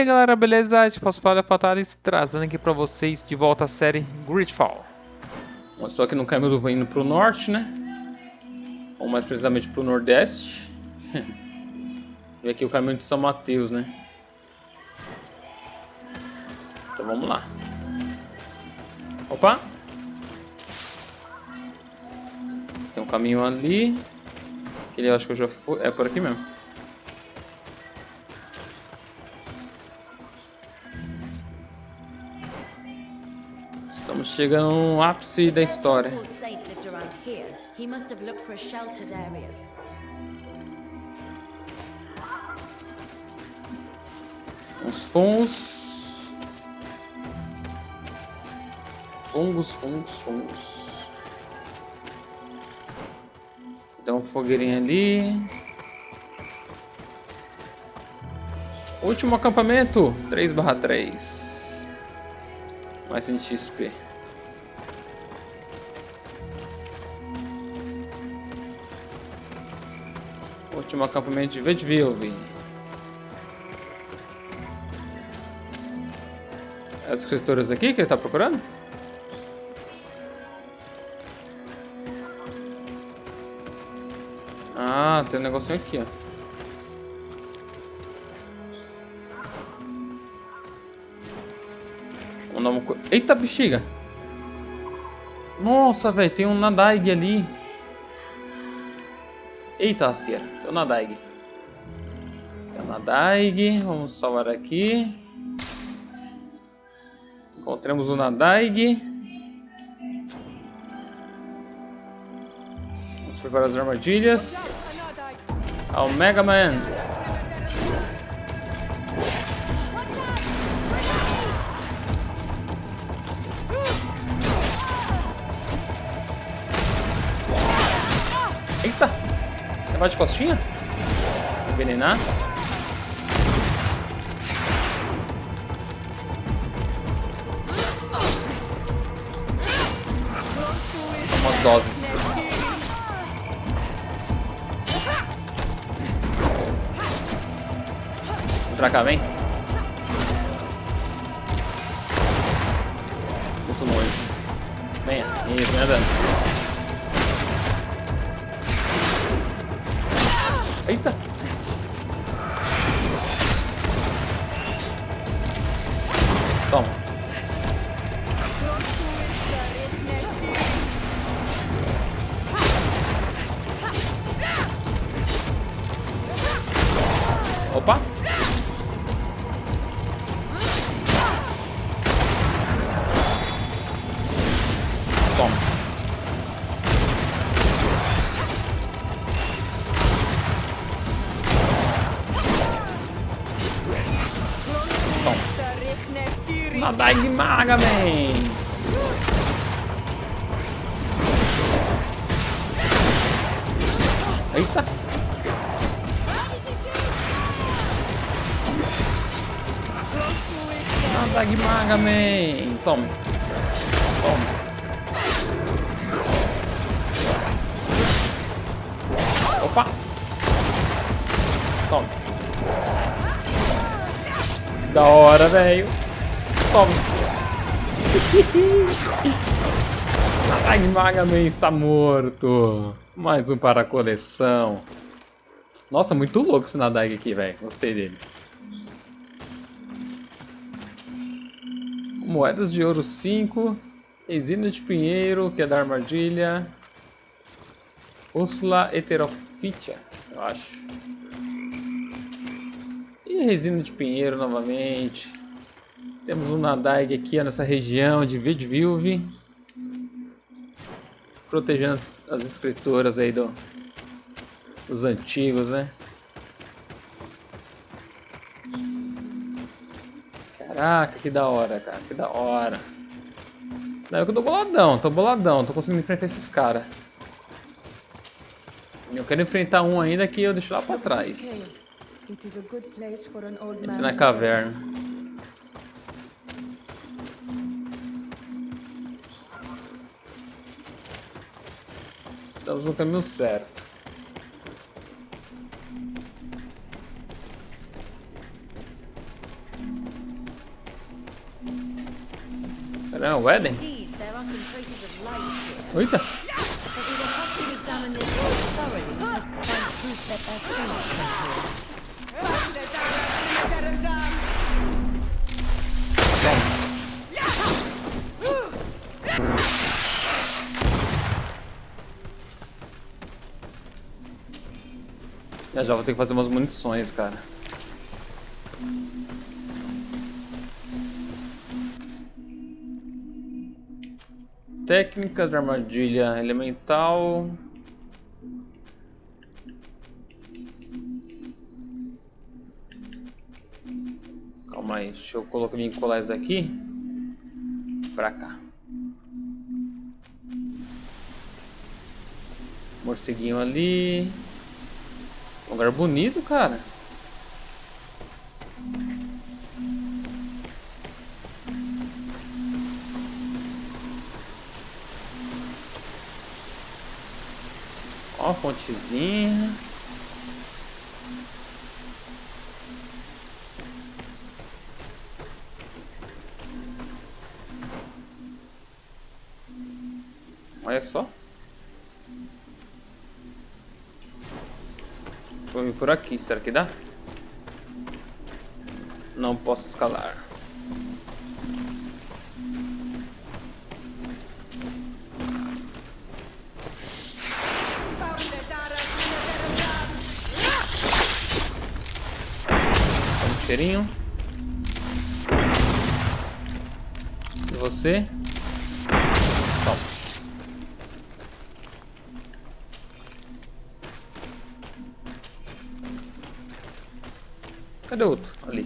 aí galera, beleza? Este é o J.Fatalis trazendo aqui pra vocês de volta a série GreedFall. Bom, estou aqui no caminho indo pro norte, né? Ou mais precisamente pro nordeste. E aqui o caminho de San Mateus, né? Então vamos lá. Opa! Tem um caminho ali. Aquele eu acho que eu já fui. É por aqui mesmo. Estamos chegando no ápice da história. Uns fungos. Fungos. Dá uma fogueirinha ali. Último acampamento 3/3. Mais 100 XP. Último acampamento de Vedvilvie. As escrituras aqui que ele está procurando? Ah, tem um negocinho aqui, ó. Eita, bexiga! Nossa, velho, tem um Nadaig ali. Eita, asqueira, tem um Nadaig. Vamos salvar aqui. Encontramos o Nadaig. Vamos preparar as armadilhas. Ao Magamen. Eita! Levar de costinha? Envenenar. Umas doses. Vem pra cá, vem. Muito longe. Venha. Isso, vem andando. Eita! Toma. Opa! Toma. Nadaig Magamen! Eita! Nadaig Magamen! Tome! Opa! Tome! Da hora, velho! Tome! Nadaig Magamen está morto! Mais um para a coleção. Nossa, muito louco esse Nadaig aqui, velho. Gostei dele. Moedas de ouro 5. Resina de pinheiro, que é da armadilha. Úrsula heterofítia, eu acho. E resina de pinheiro novamente. Temos um Nadaig aqui ó, nessa região de Vedvilvie. Protegendo as escrituras aí dos antigos, né? Caraca, que da hora, cara. Que da hora. Não, eu tô boladão. Tô conseguindo enfrentar esses caras. Eu quero enfrentar um ainda que eu deixo lá pra trás. Entre na caverna. Estamos no caminho certo. Será o Éden? Eita! Já vou ter que fazer umas munições, cara. Técnicas de armadilha elemental. Calma aí, deixa eu vincular isso aqui pra cá. Morceguinho ali. Lugar bonito, cara. Ó, a fontezinha. Olha só. Vou vir por aqui, será que dá? Não posso escalar. Um cheirinho. E você? Toma. Cadê o outro? Ali.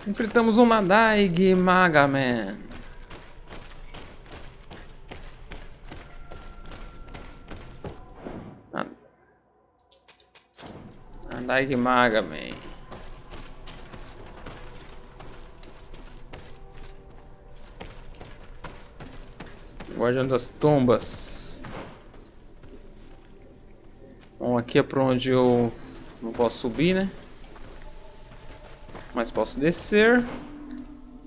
Enfrentamos um Nadaig Magamen. Nadaig Magamen. Guardião das Tumbas. Bom, aqui é para onde eu não posso subir, né? Mas posso descer.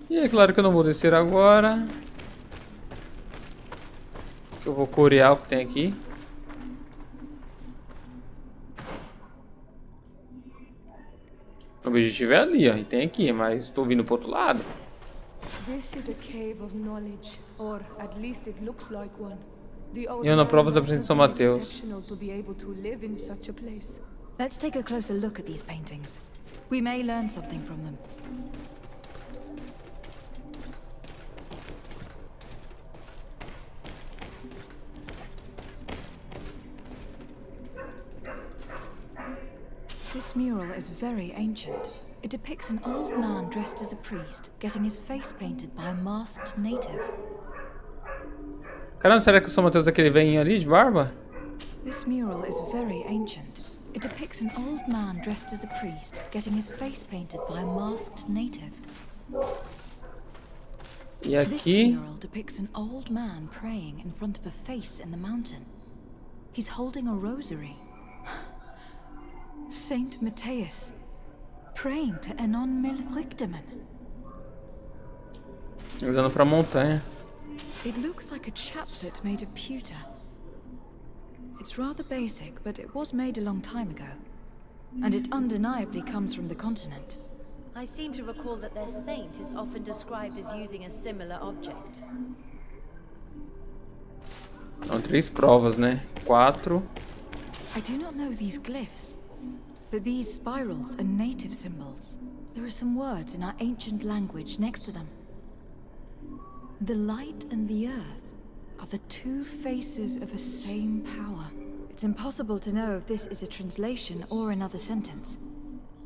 E é claro que eu não vou descer agora. Eu vou corear o que tem aqui. O objetivo é ali, ó. E tem aqui, mas estou vindo pro outro lado. E eu na prova da presença de San Mateus. Let's take a closer look at these paintings. We may learn something from them. This mural is very ancient. It depicts an old man dressed as a priest, getting his face painted by a masked native. Caramba, será que o San Mateus é aquele velhinho ali de barba? This mural is very ancient. It depicts an old man dressed as a priest, getting his face painted by a masked native. E aqui? This mural depicts an old man praying in front of a face in the mountain. He's holding a rosary. Saint Mateus, praying to Enon Milfrichteman. Usando pra montanha. It looks like a chaplet made of pewter. It's rather basic, but it was made a long time ago. And it undeniably comes from the continent. I seem to recall that their saint is often described as using a similar object. São 3 provas, né? 4. I do not know these glyphs, but these spirals are native symbols. There are some words in our ancient language next to them. The light and the earth are the 2 faces of a same power. It's impossible to know if this is a translation or another sentence.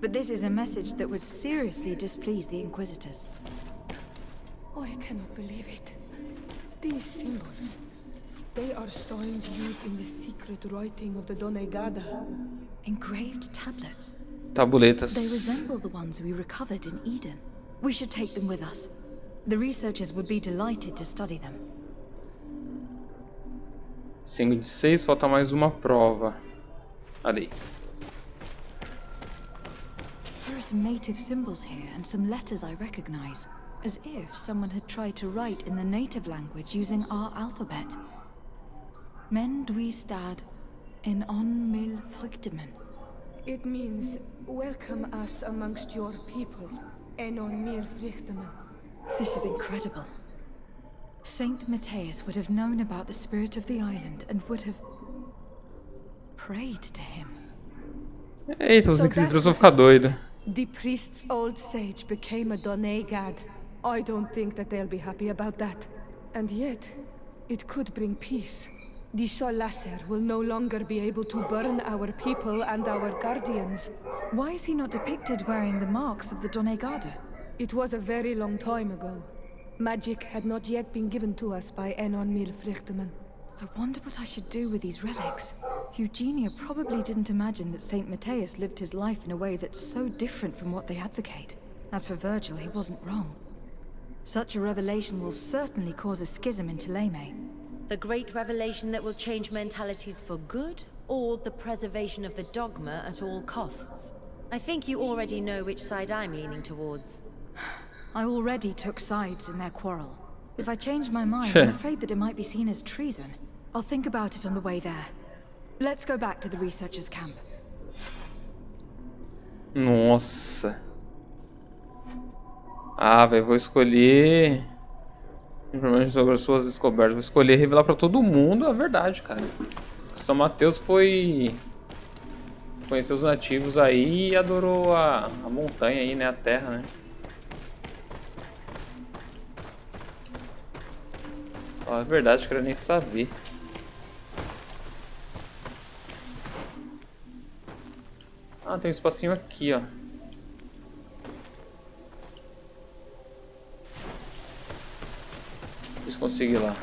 But this is a message that would seriously displease the Inquisitors. I cannot believe it. These symbols, they are signs used in the secret writing of the Donegada. Engraved tablets. Tabuletas. They resemble the ones we recovered in Eden. We should take them with us. The researchers would be delighted to study them. 5 de 6, falta mais uma prova. Ali. some native symbols here and some letters I recognize, as if someone had tried to write in the native language using our alphabet. Men dwi stad in on mil fruktemen. It means, welcome us amongst your people, enon mil fruktemen. This is incredible. Saint Mateus would have known about the spirit of the island and would have prayed to him. Eita, os inquisitores vão ficar doidos. The priest's old sage became a Nadaig. I don't think that they'll be happy about that. And yet, it could bring peace. The Solasser will no longer be able to burn our people and our guardians. Why is he not depicted wearing the marks of the Doneigada? It was a very long time ago. Magic had not yet been given to us by Enon Mil Frichteman. I wonder what I should do with these relics. Eugenia probably didn't imagine that Saint Mateus lived his life in a way that's so different from what they advocate. As for Virgil, he wasn't wrong. Such a revelation will certainly cause a schism in Theleme. The great revelation that will change mentalities for good, or the preservation of the dogma at all costs? I think you already know which side I'm leaning towards. I already took sides in their quarrel. If I change my mind, I'm afraid that it might be seen as treason. I'll think about it on the way there. Let's go back to the researchers' camp. Nossa. Ah, velho, vou escolher... Informações sobre as suas descobertas. Vou escolher revelar pra todo mundo a verdade, cara. San Mateus foi... conheceu os nativos aí e adorou a montanha aí, né? A terra, né? Ah, é verdade, eu quero nem saber. Ah, tem um espacinho aqui, ó. Deixa eu conseguir lá.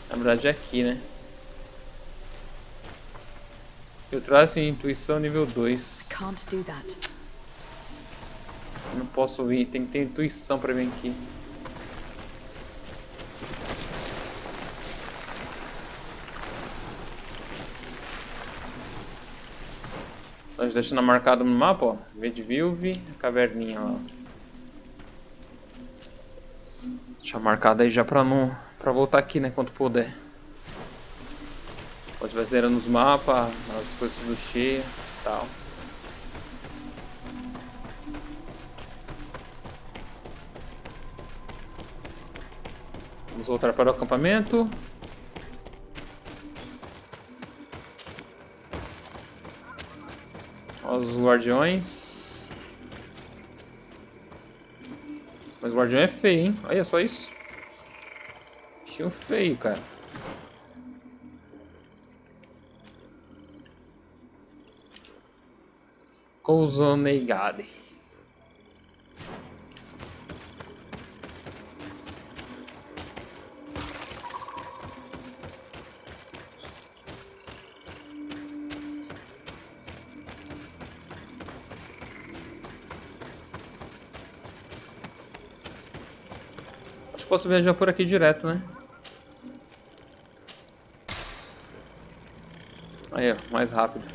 Na verdade é aqui, né? Filtrar-se em intuição nível 2. Can't do that. Não posso ir, tem que ter intuição pra vir aqui. Então, a gente deixando marcado no mapa, ó. Vedvilvie, a caverninha lá. Deixa marcado aí já pra voltar aqui, né, quando puder. Pode vai zerando os mapas, as coisas tudo cheias e tal. Vamos voltar para o acampamento. Olha os guardiões. Mas o guardião é feio, hein? Olha só isso. Bichinho feio, cara. Cousoneigade. Acho que posso viajar por aqui direto, né? Aí, ó, mais rápido.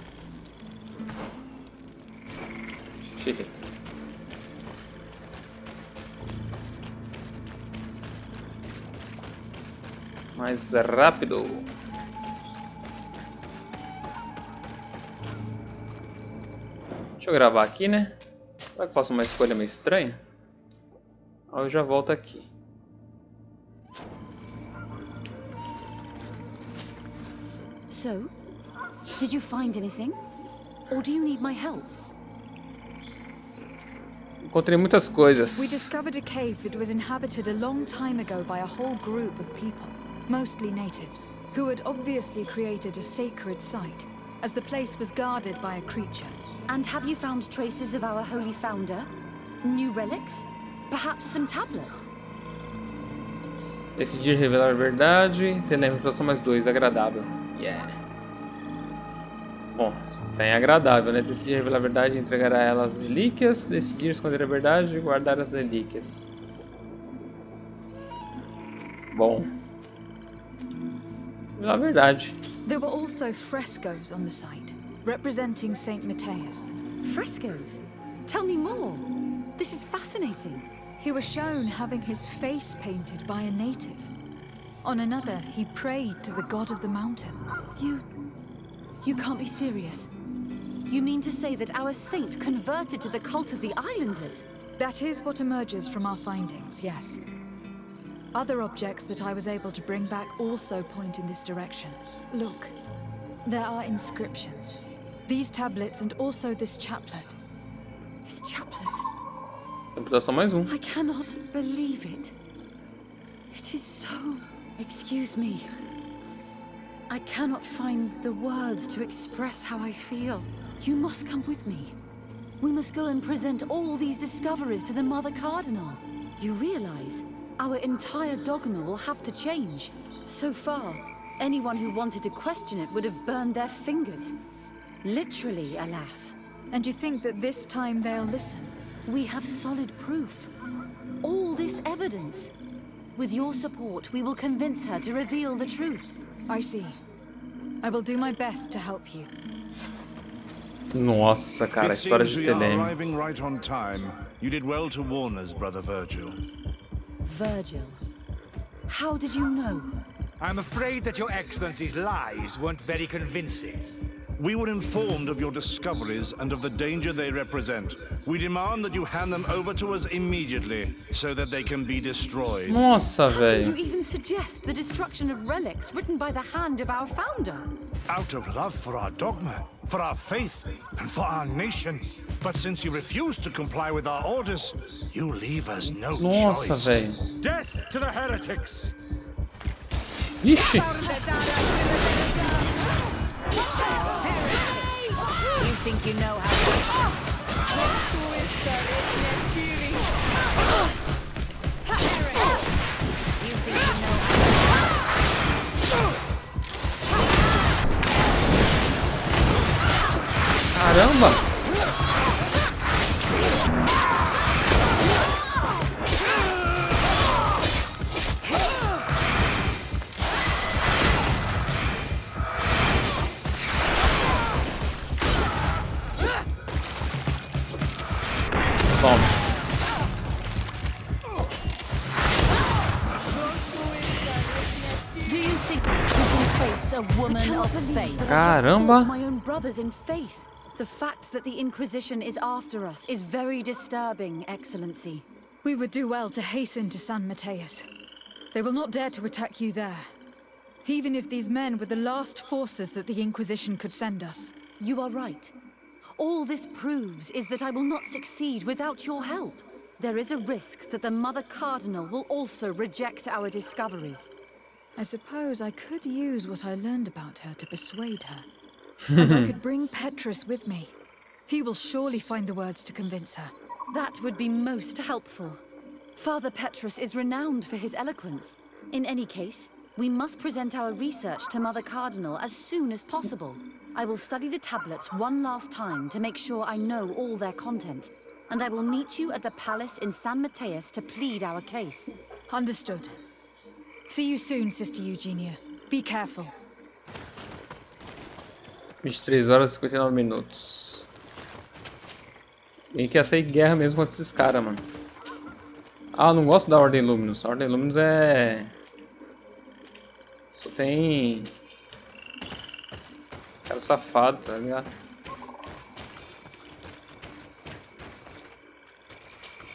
Hehe. Mais rápido. Deixa eu gravar aqui, né? Será que eu faço uma escolha meio estranha? Aí eu já volto aqui. So, did you find anything? Or do you need my help? Encontrei muitas coisas. We discovered a cave that was inhabited a long time ago by a whole group of people, mostly natives, who had obviously created a sacred site, as the place was guarded by a creature. And have you found traces of our holy founder? New relics? Perhaps some tablets? Decidir revelar a verdade. Theleme, próximo mais 2, agradável. Yeah. Bom, tem agradável, né? Decidir revelar a verdade e entregar a ela as relíquias. Decidir esconder a verdade e guardar as relíquias. Bom. Na verdade. There were also frescoes on the site, representing Saint Mateus. Frescoes? Tell me more. This is fascinating. He was shown having his face painted by a native. On another, he prayed to the god of the mountain. You can't be serious. You mean to say that our saint converted to the cult of the islanders? That is what emerges from our findings, yes. Other objects that I was able to bring back also point in this direction. Look, there are inscriptions. These tablets and also this chaplet. This chaplet? Computação mais um. I cannot believe it. It is so... Excuse me. I cannot find the words to express how I feel. You must come with me. We must go and present all these discoveries to the Mother Cardinal. You realize our entire dogma will have to change. So far, anyone who wanted to question it would have burned their fingers. Literally, alas. And you think that this time they'll listen? We have solid proof. All this evidence. With your support, we will convince her to reveal the truth. I see. I will do my best to help you. Nossa, cara, a história de we are Theleme. arriving right on time. You did well to warn us, Brother Virgil. Virgil. How did you know? I'm afraid that your Excellency's lies weren't very convincing. We were informed of your discoveries and of the danger they represent. We demand that you hand them over to us immediately, so that they can be destroyed. Nossa, How velho. could you even suggest the destruction of relics written by the hand of our founder? Out of love for our dogma, for our faith, and for our nation. But since you refuse to comply with our orders, you leave us no Nossa, choice. velho. Death to the heretics! Ixi. You think you know how to... You think you know Caramba. Toma. Do you think you can face a woman of faith? Caramba. My own brothers in faith. The fact that the Inquisition is after us is very disturbing, Excellency. We would do well to hasten to San Mateus. They will not dare to attack you there. Even if these men were the last forces that the Inquisition could send us. You are right. All this proves is that I will not succeed without your help. There is a risk that the Mother Cardinal will also reject our discoveries. I suppose I could use what I learned about her to persuade her. And I could bring Petrus with me. He will surely find the words to convince her. That would be most helpful. Father Petrus is renowned for his eloquence. In any case, we must present our research to Mother Cardinal as soon as possible. I will study the tablets one last time to make sure I know all their content. And I will meet you at the palace in San Mateus to plead our case. Understood. See you soon, Sister Eugenia. Be careful. 23 horas e 59 minutos. Bem que ia sair guerra mesmo contra esses caras, mano. Ah, eu não gosto da Ordem Luminous. A Ordem Luminous é... Só tem... Cara safado, tá ligado?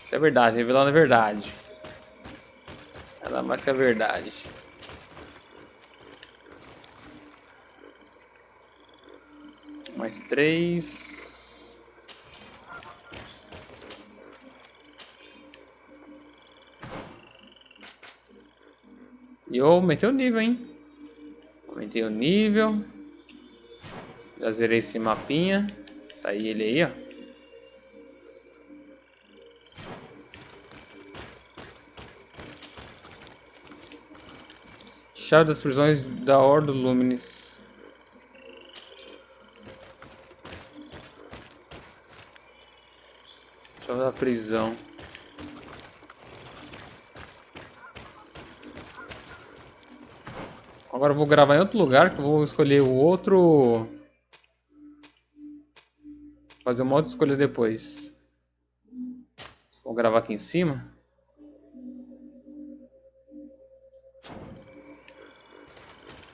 Isso é verdade, revelando a verdade. Nada mais que a verdade. Mais 3. E eu aumentei o nível, hein? Aumentei o nível. Já zerei esse mapinha. Tá aí ele aí, ó. Chave das prisões da Ordo Luminis. Chave da prisão. Agora eu vou gravar em outro lugar, que eu vou escolher o outro... Fazer uma outra escolha depois. Vou gravar aqui em cima.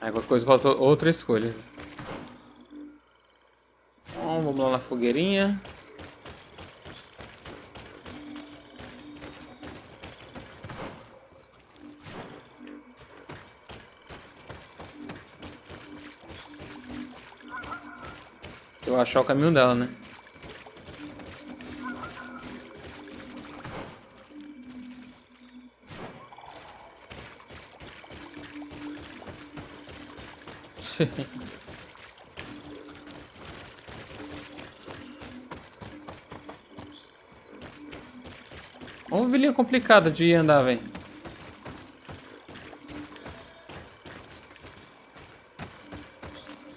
Aí qualquer coisa falta outra escolha. Bom, vamos lá na fogueirinha. Se eu achar o caminho dela, né? Uma vilinha complicada de andar, velho.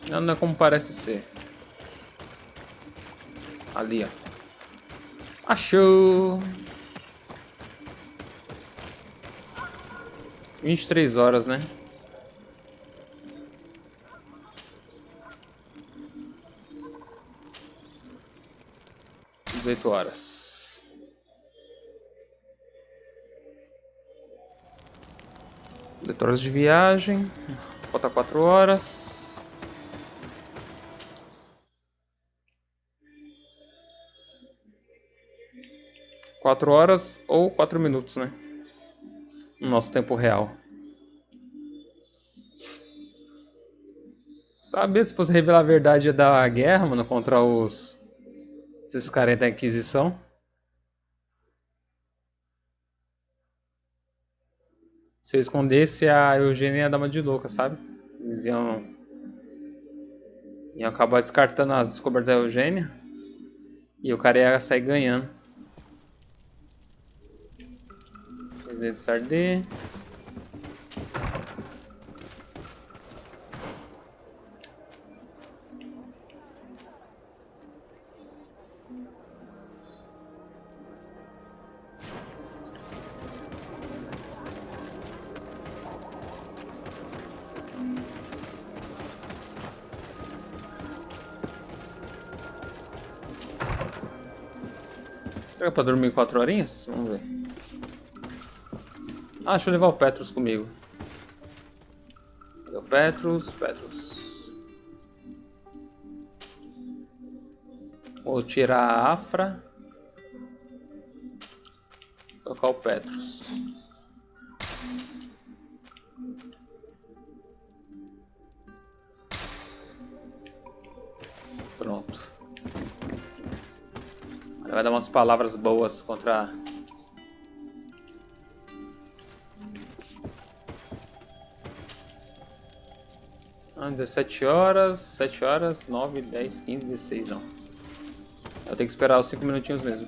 Não é como parece ser. Ali, ó. Achou! 23 horas, né? 18 horas. Leitores de viagem. Falta 4 horas. Quatro horas ou 4 minutos, né? No nosso tempo real. Sabe, se fosse revelar a verdade ia dar a guerra, mano, contra esses caras da Inquisição. Se eu escondesse, a Eugenia ia dar uma de louca, sabe? Eles iam acabar descartando as descobertas da Eugenia. E o cara ia sair ganhando. Presidente do Sardet. Será que é pra dormir 4 horinhas? Vamos ver. Ah, deixa eu levar o Petrus comigo. Cadê o Petrus? Vou tirar a Afra. Colocar o Petrus. Pronto. Vai dar umas palavras boas contra... Ah, 17 horas, 7 horas, 9, 10, 15, 16 não. Eu tenho que esperar os 5 minutinhos mesmo.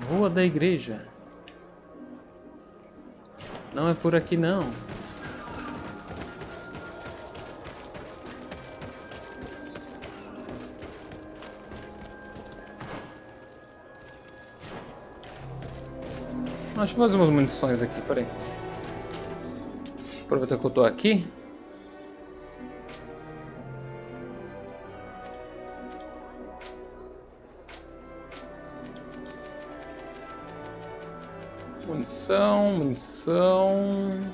Rua da igreja. Não é por aqui não. Acho que fazer umas munições aqui, peraí. Aproveitar que eu tô aqui. Munição. Munições.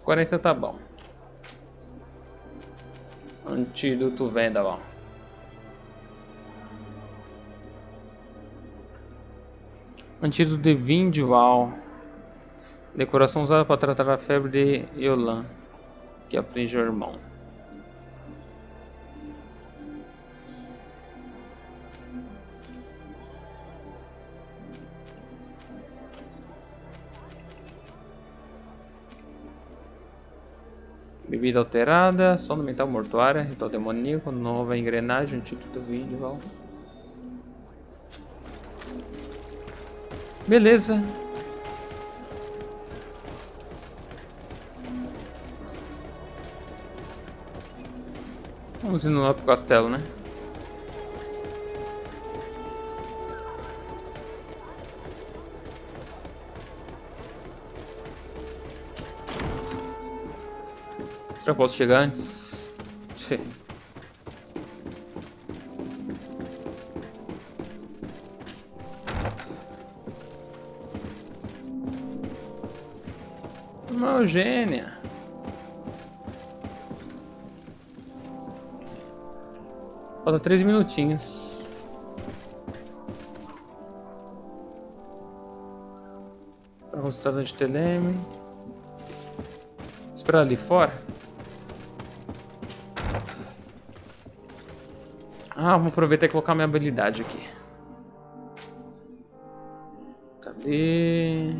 40 tá bom. Antídoto vendaval. Antídoto de Vedvilvie. Decoração usada para tratar a febre de Iolan, que aflige o irmão. Bebida alterada, sonda mental mortuária, ritual demoníaco, nova engrenagem, título do vídeo. Beleza. Vamos indo lá pro castelo, né? Será que eu posso chegar antes? Uma Eugenia. Falta 3 minutinhos. Para o História de Theleme. Esperar ali fora. Ah, vamos aproveitar e colocar minha habilidade aqui. Cadê?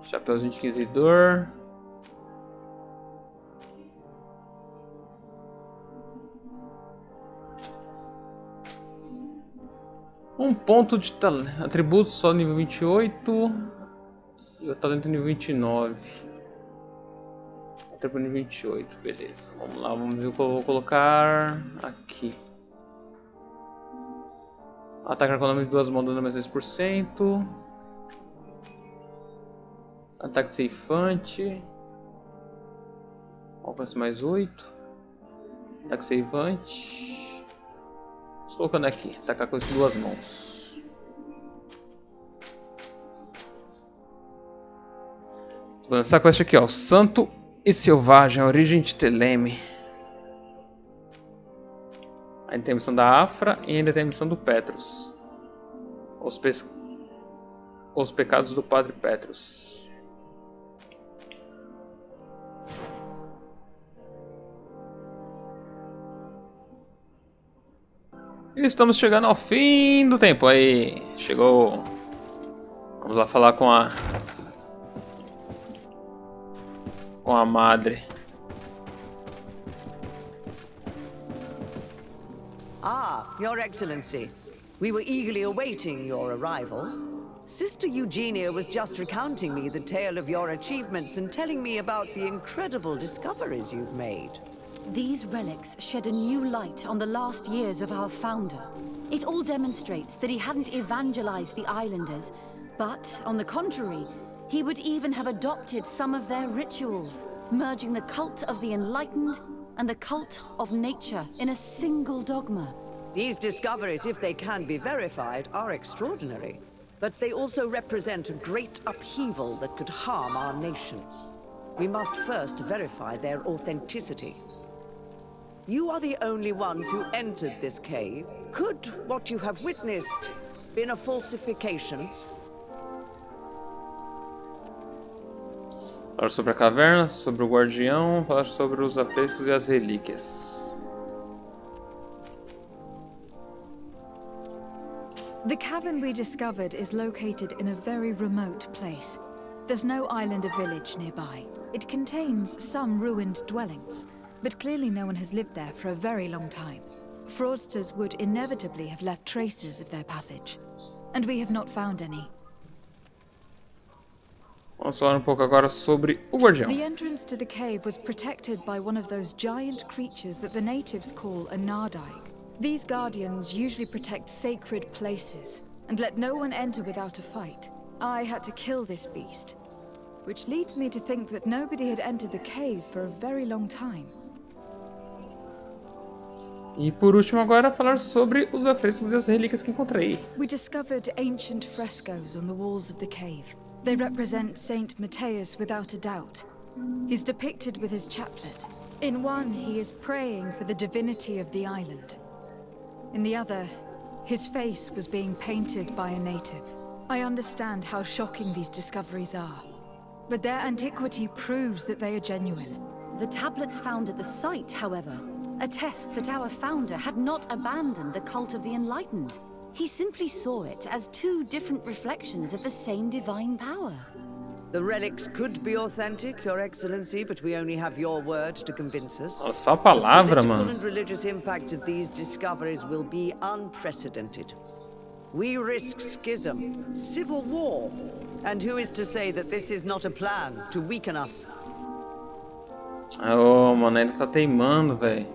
Chapéus de Inquisidor. Um ponto de talento. Atributos só nível 28. E o talento nível 29. Atributo nível 28, beleza. Vamos lá, vamos ver o que eu vou colocar aqui. Ataque econômico de 2 mãos dando mais 10%. Ataque ceifante. Alcance mais 8. Ataque ceifante. Estou colocando aqui. Atacar com as 2 mãos. Tô fazendo essa quest aqui, ó. Santo e Selvagem, Origem de Theleme. Ainda tem a missão da Afra e ainda tem a missão do Petrus. Os pecados do Padre Petrus. E estamos chegando ao fim do tempo. Aí, chegou. Vamos lá falar com a madre. Ah, Your Excellency. We were eagerly awaiting your arrival. Sister Eugenia was just recounting me the tale of your achievements and telling me about the incredible discoveries you've made. These relics shed a new light on the last years of our founder. It all demonstrates that he hadn't evangelized the islanders, but, on the contrary, he would even have adopted some of their rituals, merging the cult of the enlightened and the cult of nature in a single dogma. These discoveries, if they can be verified, are extraordinary. But they also represent a great upheaval that could harm our nation. We must first verify their authenticity. You are the only ones who entered this cave. Could what you have witnessed been a falsification? Falar sobre a caverna, sobre o guardião, falar sobre os afrescos e as relíquias. The cavern we discovered is located in a very remote place. There's no island or village nearby. It contains some ruined dwellings, but clearly no one has lived there for a very long time. Fraudsters would inevitably have left traces of their passage, and we have not found any. Vamos falar pouco agora sobre o guardião. The entrance to the cave was protected by one of those giant creatures that the natives call a Nadaig. These guardians usually protect sacred places and let no one enter without a fight. I had to kill this beast, which leads me to think that nobody had entered the cave for a very long time. E por último agora falar sobre os afrescos e as relíquias que encontrei. We discovered ancient frescoes on the walls of the cave. They represent Saint Mateus without a doubt. He's depicted with his chaplet. In one, he is praying for the divinity of the island. In the other, his face was being painted by a native. I understand how shocking these discoveries are, but their antiquity proves that they are genuine. The tablets found at the site, however, attest that our founder had not abandoned the cult of the enlightened. He simply saw it as two different reflections of the same divine power. The relics could be authentic, Your Excellency, but we only have your word to convince us. Nossa, só a palavra, The mano. political and religious impact of these discoveries will be unprecedented. We risk schism, civil war, and who is to say that this is not a plan to weaken us? Oh, mano, ele tá teimando, velho.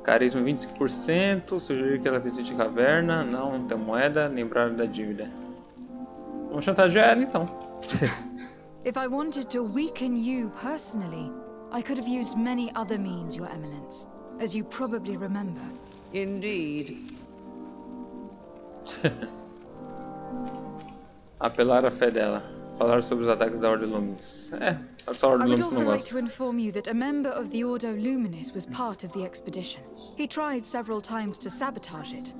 Carisma 25%, sugerir que ela visite a caverna, não tem moeda, lembrar da dívida. Vamos chantagear ela então. If I wanted to weaken you personally, I could have used many other means, Your Eminence, as you probably remember. Indeed. Apelar à fé dela. Falar sobre os ataques da Ordem Luminis. Essa Ordem I would Luminis also não like gosta. to inform you that a member of the Ordo Luminis was part of the expedition. He tried several times to sabotage it,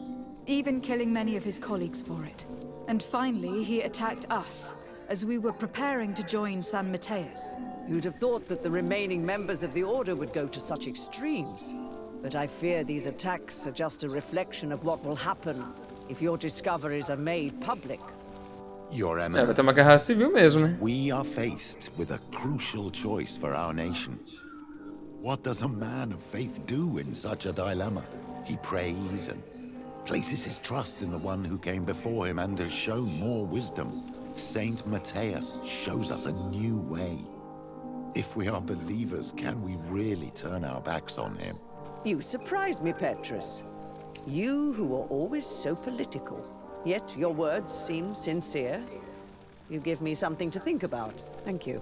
even killing many of his colleagues for it. And finally, he attacked us, as we were preparing to join San Mateus. You'd have thought that the remaining members of the Order would go to such extremes. But I fear these attacks are just a reflection of what will happen if your discoveries are made public. Your Vai ter uma Eminence, guerra civil mesmo, né? we are faced with a crucial choice for our nation. What does a man of faith do in such a dilemma? He prays and places his trust in the one who came before him and has shown more wisdom. Saint Mateus shows us a new way. If we are believers, can we really turn our backs on him? You surprise me, Petrus. You who are always so political, yet your words seem sincere. You give me something to think about. Thank you.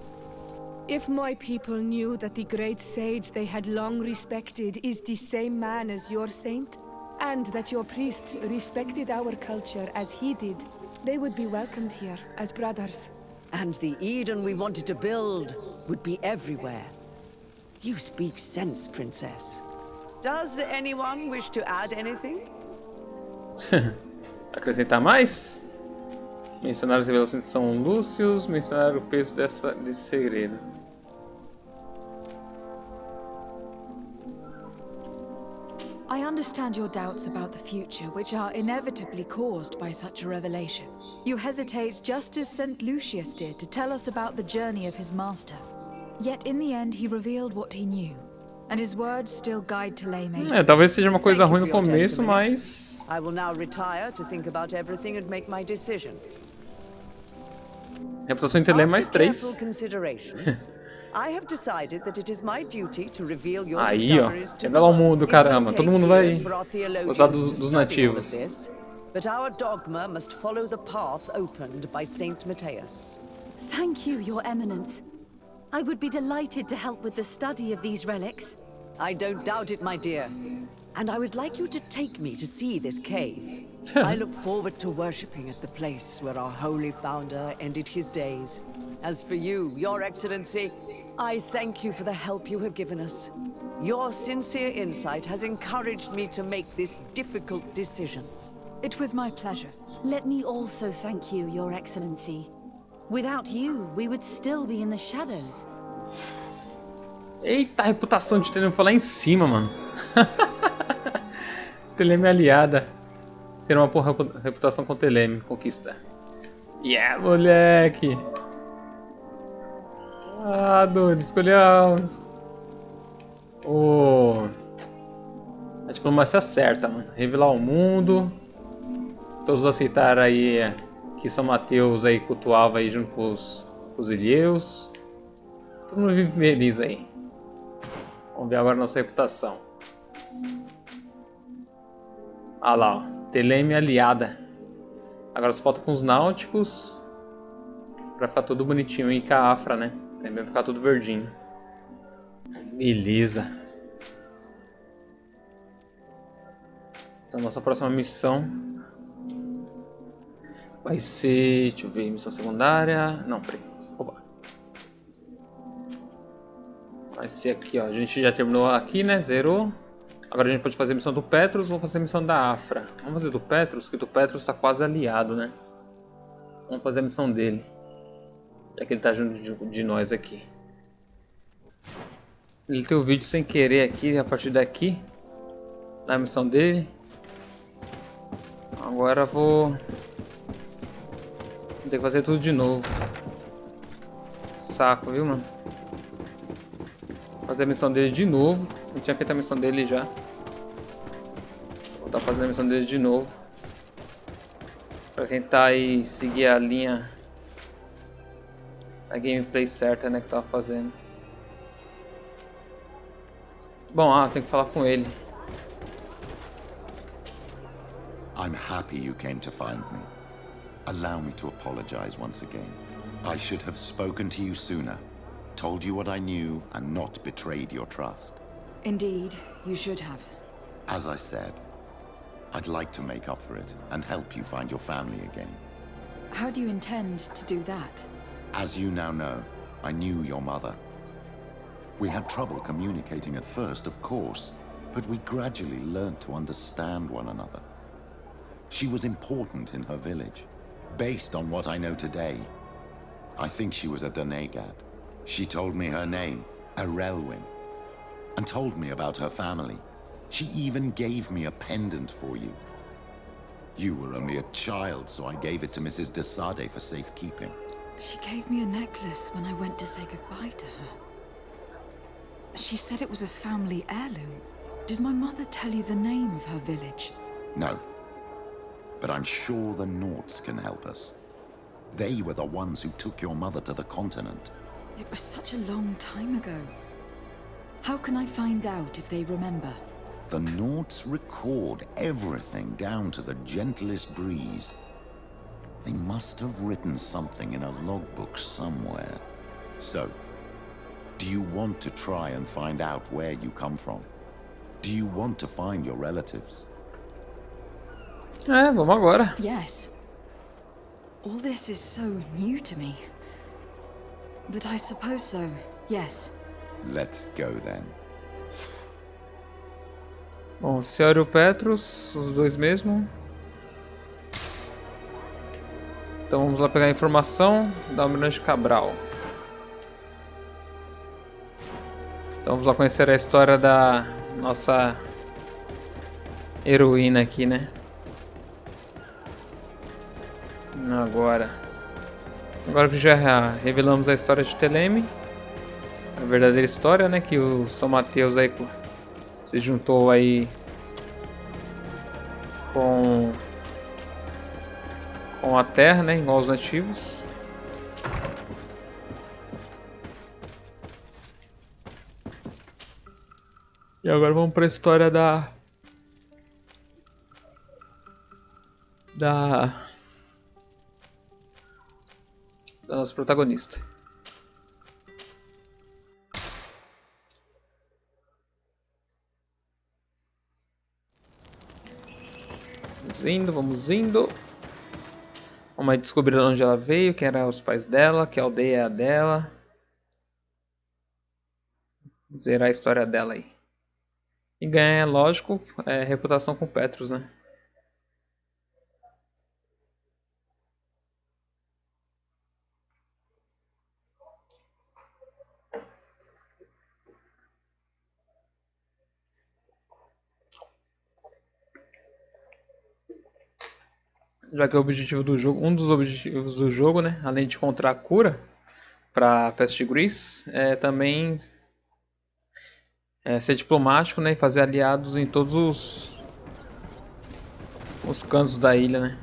If my people knew that the great sage they had long respected is the same man as your saint, and that your priests respected our culture as he did, they would be welcomed here as brothers. And the Eden we wanted to build would be everywhere. You speak sense, Princess. Does anyone wish to add anything? Acrescentar mais? Mencionar as revelações de São Lúcius, mencionar o peso desse segredo. I understand your doubts about the future, which are inevitably caused by such a revelation. You hesitate just as St. Lucius did to tell us about the journey of his master. Yet in the end he revealed what he knew, and his words still guide Theleme. Talvez seja uma coisa Thank you ruim no for your começo, testimony. mas... I will now retire to think about everything and make my decision. Reputação em Theleme mais After 3. careful consideration, I have decided that it is my duty to reveal your Aí, ó. discoveries to the Revela o world. mundo, It will caramba. take Todo mundo vai years for our theologians gostar to dos study all of nativos. this, but our dogma must follow the path opened by Saint Mateus. Thank you, Your Eminence. I would be delighted to help with the study of these relics. I don't doubt it, my dear. And I would like you to take me to see this cave. I look forward to worshipping at the place where our holy founder ended his days. As for you, Your Excellency, I thank you for the help you have given us. Your sincere insight has encouraged me to make this difficult decision. It was my pleasure. Let me also thank you, Your Excellency. Without you, we would still be in the shadows. Eita, a reputação de Theleme foi lá em cima, mano. Theleme aliada. Ter uma porra reputação com Theleme, conquista. Yeah, moleque! Ah, doido, escolheu a diplomacia certa, mano. Revelar o mundo. Todos aceitaram aí que San Mateus aí cultuava aí junto com os ilheus. Todo mundo vive feliz aí. Vamos ver agora a nossa reputação. Ah lá, ó. Theleme aliada. Agora só falta com os náuticos. Pra ficar tudo bonitinho. E com a Afra, né? Também vai ficar tudo verdinho. Beleza. Então nossa próxima missão vai ser... Deixa eu ver, missão secundária... Não, peraí. Opa. Vai ser aqui, ó. A gente já terminou aqui, né? Zerou. Agora a gente pode fazer a missão do Petrus ou fazer a missão da Afra. Vamos fazer do Petrus, que do Petrus tá quase aliado, né? Vamos fazer a missão dele. Já que ele tá junto de nós aqui. Ele tem o vídeo sem querer aqui, a partir daqui. Na missão dele. Agora vou ter que fazer tudo de novo. Saco, viu, mano? Fazer a missão dele de novo. Eu tinha feito a missão dele já. Vou voltar fazendo a missão dele de novo. Pra tentar aí seguir a linha, a gameplay certa, né, que tava fazendo. Bom, tem que falar com ele. I'm happy you came to find me. Allow me to apologize once again. I should have spoken to you sooner, told you what I knew, and not betrayed your trust. Indeed, you should have. As I said, I'd like to make up for it and help you find your family again. How do you intend to do that? As you now know, I knew your mother. We had trouble communicating at first, of course, but we gradually learned to understand one another. She was important in her village. Based on what I know today, I think she was a Doneigad. She told me her name, Arelwin, and told me about her family. She even gave me a pendant for you. You were only a child, so I gave it to Mrs. de Sardet for safekeeping. She gave me a necklace when I went to say goodbye to her. She said it was a family heirloom. Did my mother tell you the name of her village? No. But I'm sure the Nauts can help us. They were the ones who took your mother to the continent. It was such a long time ago. How can I find out if they remember? The Nauts record everything down to the gentlest breeze. They must have written something in a logbook somewhere. So, do you want to try and find out where you come from? Do you want to find your relatives? Vamos agora. Yes. All this is so new to me. But I suppose so, yes. Let's go then. Bom, Senhor e o Petrus, os dois mesmo. Então vamos lá pegar a informação da Almirante Cabral. Então vamos lá conhecer a história da nossa heroína aqui, né? Agora que já revelamos a história de Theleme, a verdadeira história, né? Que o San Mateus aí se juntou aí com a Terra, né? Igual os nativos. E agora vamos para a história da nossa protagonista. Vamos indo. Vamos aí descobrir de onde ela veio, quem eram os pais dela, que aldeia é a dela. Zerar a história dela aí. E ganhar, lógico, reputação com Petrus, né? Já que o objetivo do jogo, um dos objetivos do jogo, né, além de encontrar a cura para a peste gris, é também ser diplomático, né, e fazer aliados em todos os cantos da ilha, né?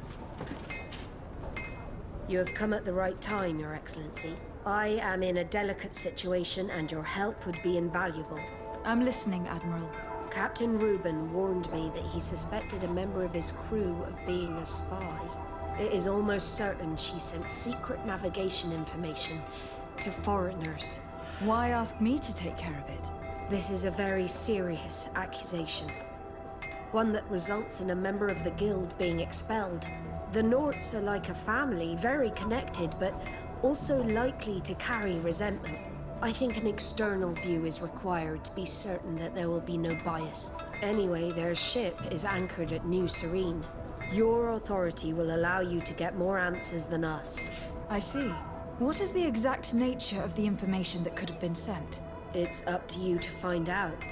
You have come at the right time, Your Excellency. I am in a delicate situation and your help would be invaluable. I'm listening, Admiral. Captain Reuben warned me that he suspected a member of his crew of being a spy. It is almost certain she sent secret navigation information to foreigners. Why ask me to take care of it? This is a very serious accusation. One that results in a member of the guild being expelled. The Nauts are like a family, very connected, but also likely to carry resentment. I think an external view is required to be certain that there will be no bias. Anyway, their ship is anchored at New Serene. Your authority will allow you to get more answers than us. I see. What is the exact nature of the information that could have been sent? It's up to you to find out.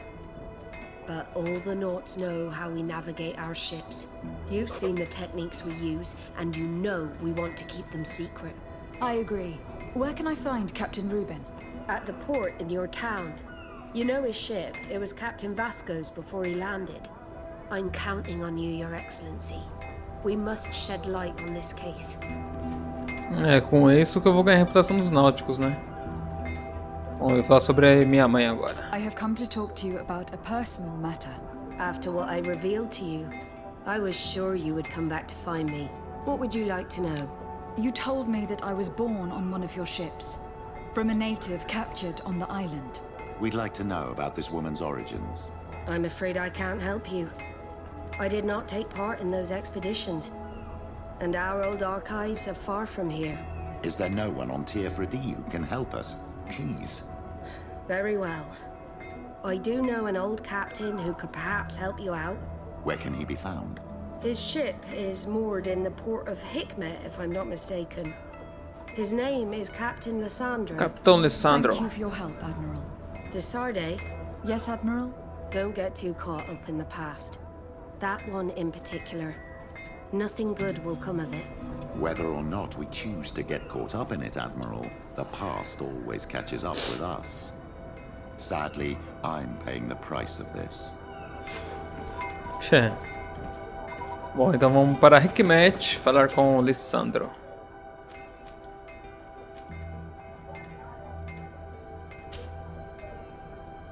but all the Norts know how we navigate our ships. You've seen the techniques we use, and you know we want to keep them secret. I agree. Where can I find Captain Reuben? At the port in your town. You know his ship. It was Captain Vasco's before he landed. I'm counting on you, Your Excellency. We must shed light on this case. É com isso que eu vou ganhar a reputação dos náuticos, né? Bom, eu vou falar sobre a minha mãe agora. I have come to talk to you about a personal matter. After what I revealed to you, I was sure you would come back to find me. What would you like to know? You told me that I was born on one of your ships, from a native captured on the island. We'd like to know about this woman's origins. I'm afraid I can't help you. I did not take part in those expeditions, and our old archives are far from here. Is there no one on TF4D who can help us? Please. Very well. I do know an old captain who could perhaps help you out. Where can he be found? His ship is moored in the port of Hikmet, if I'm not mistaken. His name is Captain Lissandro. Capitão Lissandro. Thank you for your help, Admiral. The Sardet? Yes, Admiral? Don't get too caught up in the past. That one in particular. Nothing good will come of it. Whether or not we choose to get caught up in it, Admiral, the past always catches up with us. Sadly, I'm paying the price of this. Tchê. Bom, então vamos para Hikmet falar com o Lissandro.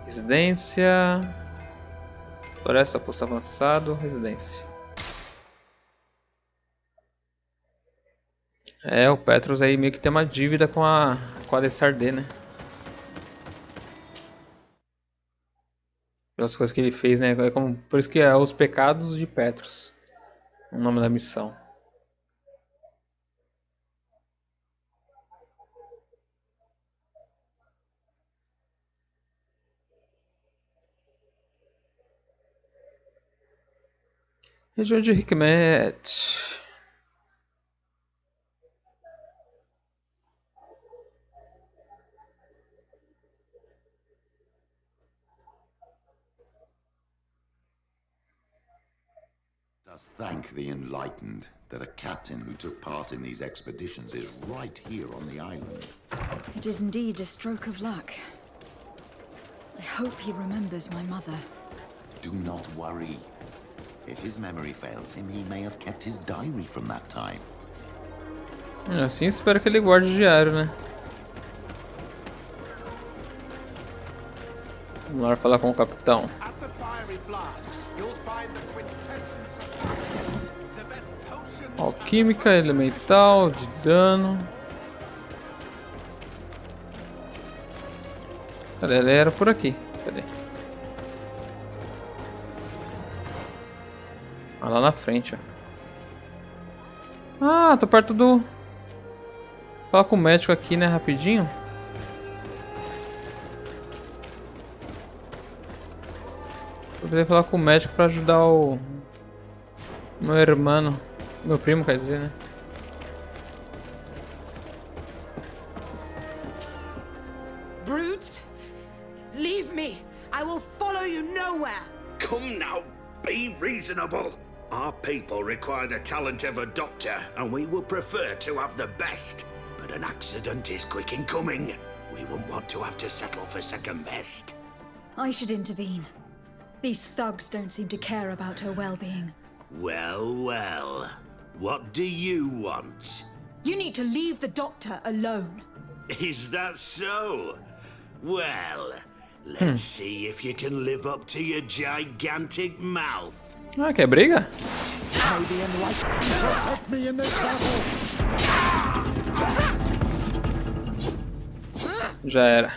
Residência. Floresta, posto avançado, residência. É, o Petrus aí meio que tem uma dívida com a Sardet, né? Pelas coisas que ele fez, né? É como, por isso que é os pecados de Petrus, o nome da missão. Região de Hikmet. Just thank the enlightened that a captain who took part in these expeditions is right here on the island. It is indeed a stroke of luck. I hope he remembers my mother. Do not worry. If his memory fails him, he may have kept his diary from that time. Assim espero que ele guarde o diário, né? Vamos lá falar com o capitão. Alquímica, elemental, de dano. Cadê? Ele era por aqui. Cadê? Ah, lá na frente, ó. Ah, tô perto do... Fala com o médico aqui, né, rapidinho. Eu queria falar com o médico pra ajudar o... meu irmão. Meu primo, quer dizer, né? Brutes! Leave me! I will follow you nowhere! Come now, be reasonable. Our people require the talent of a doctor, and we would prefer to have the best. But an accident is quick in coming. We wouldn't want to have to settle for second best. I should intervene. These thugs don't seem to care about her well-being. Well, well. What do you want? You need to leave the doctor alone. Is that so? Well, let's see if you can live up to your gigantic mouth. Ah, quer briga? Protect me in this battle. Já era.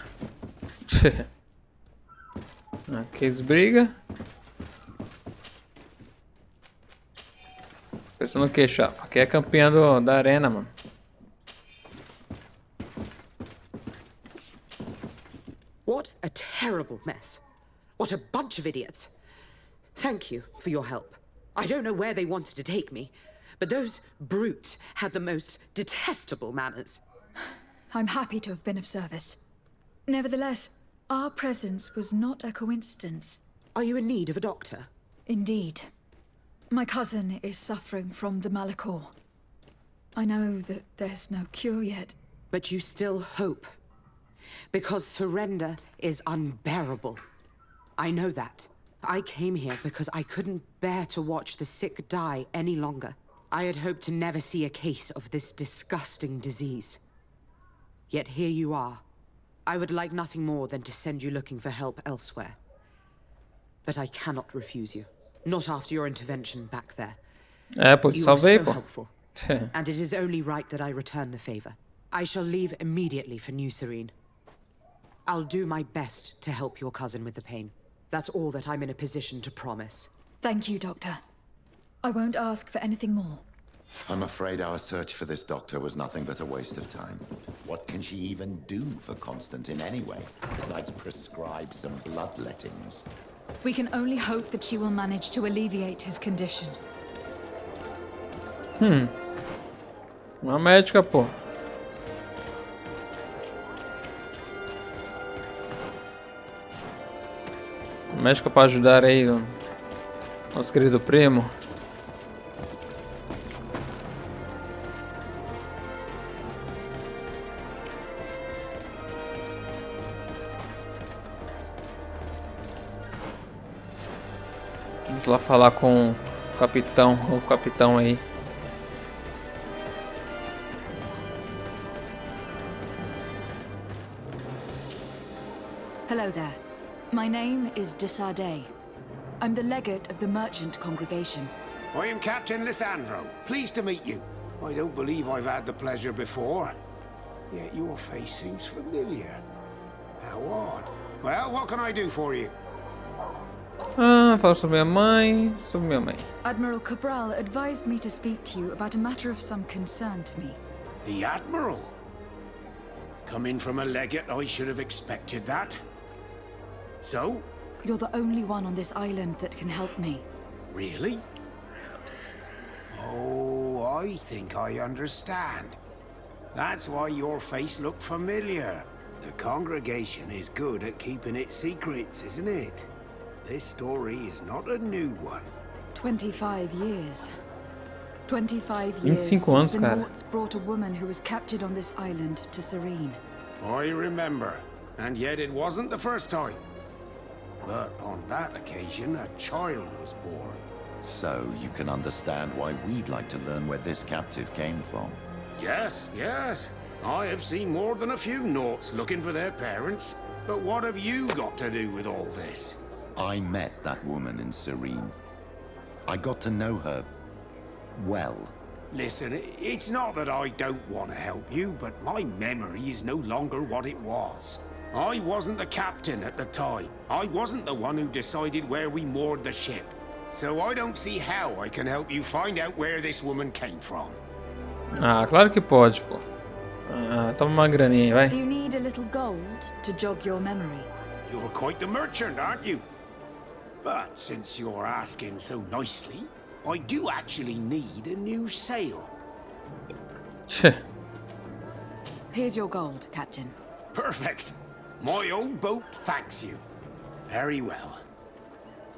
Aqui esbriga. Pensando o que, chapa? Aqui é campeã da arena, mano. What a terrible mess. What a bunch of idiots. Thank you for your help. I don't know where they wanted to take me, but those brutes had the most detestable manners. I'm happy to have been of service. Nevertheless, our presence was not a coincidence. Are you in need of a doctor? Indeed. My cousin is suffering from the Malachor. I know that there's no cure yet. But you still hope. Because surrender is unbearable. I know that. I came here because I couldn't bear to watch the sick die any longer. I had hoped to never see a case of this disgusting disease. Yet here you are. I would like nothing more than to send you looking for help elsewhere. But I cannot refuse you. Not after your intervention back there. Pô, te You are salvei, so pô. helpful. And it is only right that I return the favor. I shall leave immediately for New Serene. I'll do my best to help your cousin with the pain. That's all that I'm in a position to promise. Thank you, Doctor. I won't ask for anything more. I'm afraid our search for this doctor was nothing but a waste of time. What can she even do for Constantine anyway, besides prescribe some bloodlettings? We can only hope that she will manage to alleviate his condition. Uma médica, pô. Uma médica pra ajudar aí o nosso querido primo. Vamos lá falar com o capitão, o novo capitão aí. Hello there. My name is Sardet. I'm the legate of the merchant congregation. I am Captain Lissandro. Pleased to meet you. I don't believe I've had the pleasure before. Yet your face seems familiar. How odd. Well, what can I do for you? Fala sobre minha mãe, Admiral Cabral advised me to speak to you about a matter of some concern to me. The Admiral? Coming from a legate, I should have expected that. So? You're the only one on this island that can help me. Really? Oh, I think I understand. That's why your face looked familiar. The congregation is good at keeping its secrets, isn't it? This story is not a new one. 25 years. 25 years since anos, the cara. Norts brought a woman who was captured on this island to Serene. I remember, and yet it wasn't the first time. But on that occasion, a child was born. So you can understand why we'd like to learn where this captive came from. Yes, yes. I have seen more than a few Norts looking for their parents. But what have you got to do with all this? I met that woman in Serene. I got to know her well. Listen, it's not that I don't want to help you, but my memory is no longer what it was. I wasn't the captain at the time. I wasn't the one who decided where we moored the ship. So I don't see how I can help you find out where this woman came from. Claro que pode, pô. Toma uma graninha, vai. Do you need a little gold to jog your memory? You're quite the merchant, aren't you? But since you're asking so nicely, I do actually need a new sail. Here's your gold, Captain. Perfect. My old boat thanks you. Very well.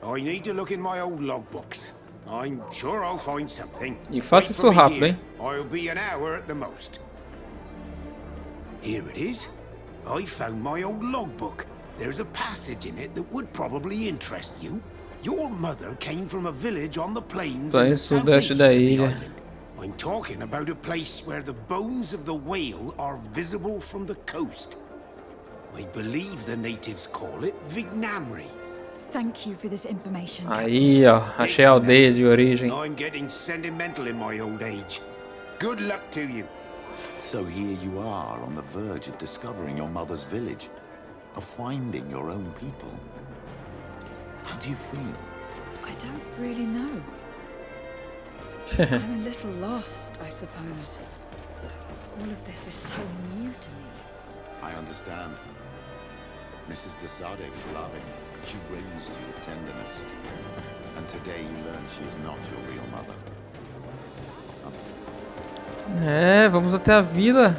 I need to look in my old logbooks. I'm sure I'll find something. E faça isso rápido, hein? I'll be an hour at the most. Here it is. I found my old logbook. There's a passage in it that would probably interest you. Your mother came from a village on the plains in the southeast of the island. I'm talking about a place where the bones of the whale are visible from the coast. I believe the natives call it Vignamri. Thank you for this information, Aí, ó, achei a aldeia de origem. I'm getting sentimental in my old age. Good luck to you. So here you are on the verge of discovering your mother's village, of finding your own people. How do you feel? I don't really know. I'm a little lost, I suppose. All of this is so new to me. I understand. Mrs. de Sardet was loving. She raised you with tenderness. And today you learn she is not your real mother. Vamos até a vila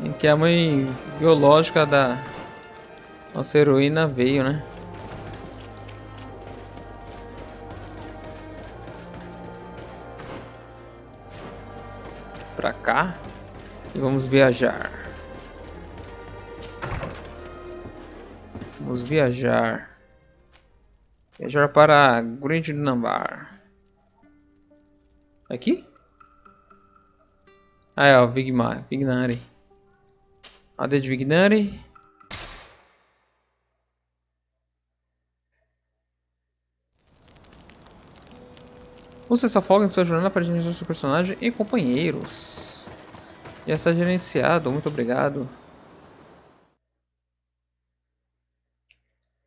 em que a mãe biológica da nossa heroína veio, né? cá e vamos viajar. Vamos viajar. Viajar para GreedFall. Aqui? Ah, é, ó, Vignari. Aldeia de Vignari. Use essa folga em sua jornada para gerenciar seu personagem e companheiros. Já está gerenciado, muito obrigado.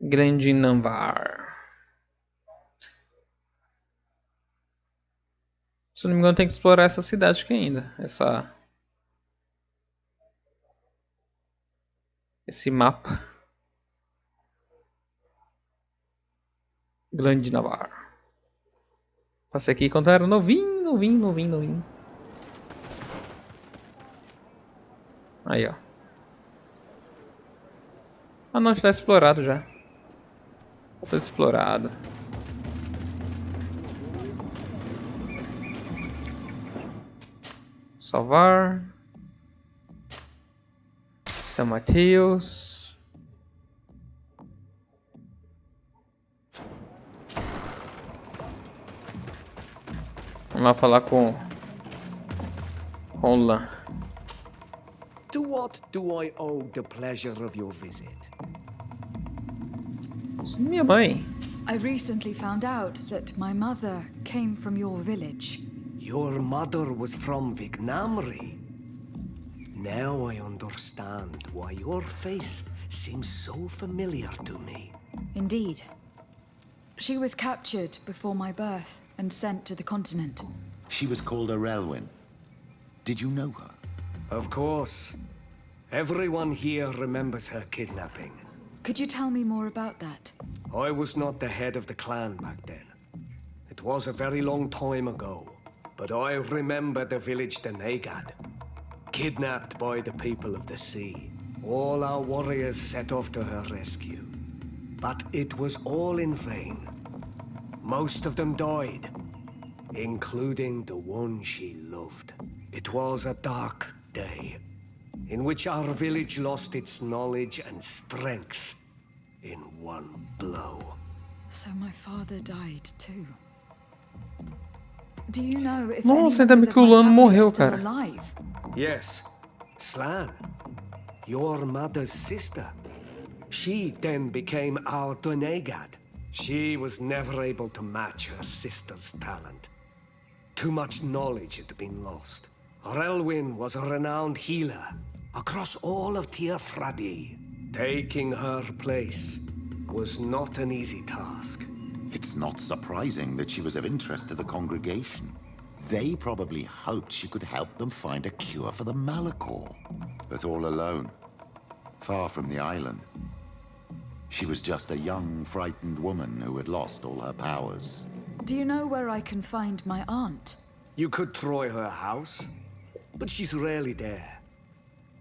Grande Namvar. Se não me engano, tem que explorar essa cidade aqui ainda. Esse mapa. Grande Navarro. Passei aqui quando era novinho. Aí, ó. Ah, não, está explorado já. Todo explorado. Salvar. San Mateus. Vamos lá falar com Lan. To what do I owe the pleasure of your visit? Minha mãe. I recently found out that my mother came from your village. Your mother was from Vignamri. Now I understand why your face seems so familiar to me. Indeed. She was captured before my birth and sent to the continent. She was called Arelwyn. Did you know her? Of course. Everyone here remembers her kidnapping. Could you tell me more about that? I was not the head of the clan back then. It was a very long time ago. But I remember the village Nadaig, kidnapped by the people of the sea. All our warriors set off to her rescue. But it was all in vain. Most of them died, including the one she loved. It was a dark day, in which our village lost its knowledge and strength in one blow. So my father died too. Do you know if Nossa, anyone ainda bem que o Lano morreu, still cara. alive? Yes, Slan, your mother's sister. She then became our Nadaig. She was never able to match her sister's talent. Too much knowledge had been lost. Arelwyn was a renowned healer across all of Tearfradi. Taking her place was not an easy task. It's not surprising that she was of interest to the congregation. They probably hoped she could help them find a cure for the Malachor. But all alone, far from the island. She was just a young, frightened woman who had lost all her powers. Do you know where I can find my aunt? You could try her house, but she's rarely there.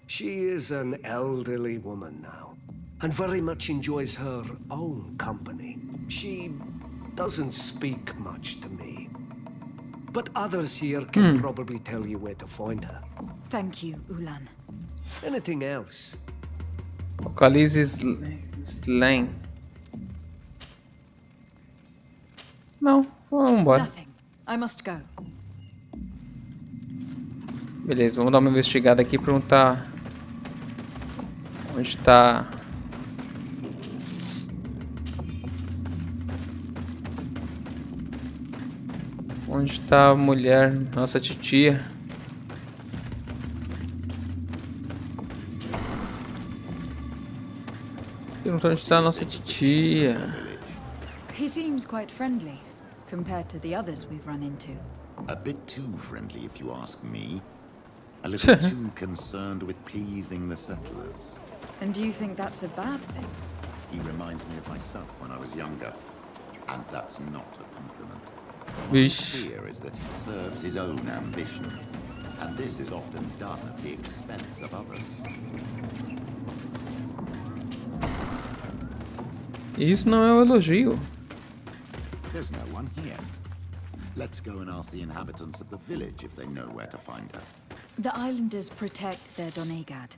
She is an elderly woman now, and very much enjoys her own company. She doesn't speak much to me. But others here can probably tell you where to find her. Thank you, Ulan. Anything else? Localize Slang. Não, vamos embora. Nothing. I must go. Beleza, vamos dar uma investigada aqui e perguntar onde está a mulher, nossa titia. Perguntou onde está a nossa titia. He seems quite friendly compared to the others we've run into. A bit too friendly, if you ask me. A little too concerned with pleasing the settlers. And do you think that's a bad thing? He reminds me of myself when I was younger. And that's not a compliment. Vixe. My fear is that he serves his own ambition. And this is often done at the expense of others. Isso não é um elogio. There's no one here. Let's go and ask the inhabitants of the village if they know where to find her. The islanders protect their Doneigad.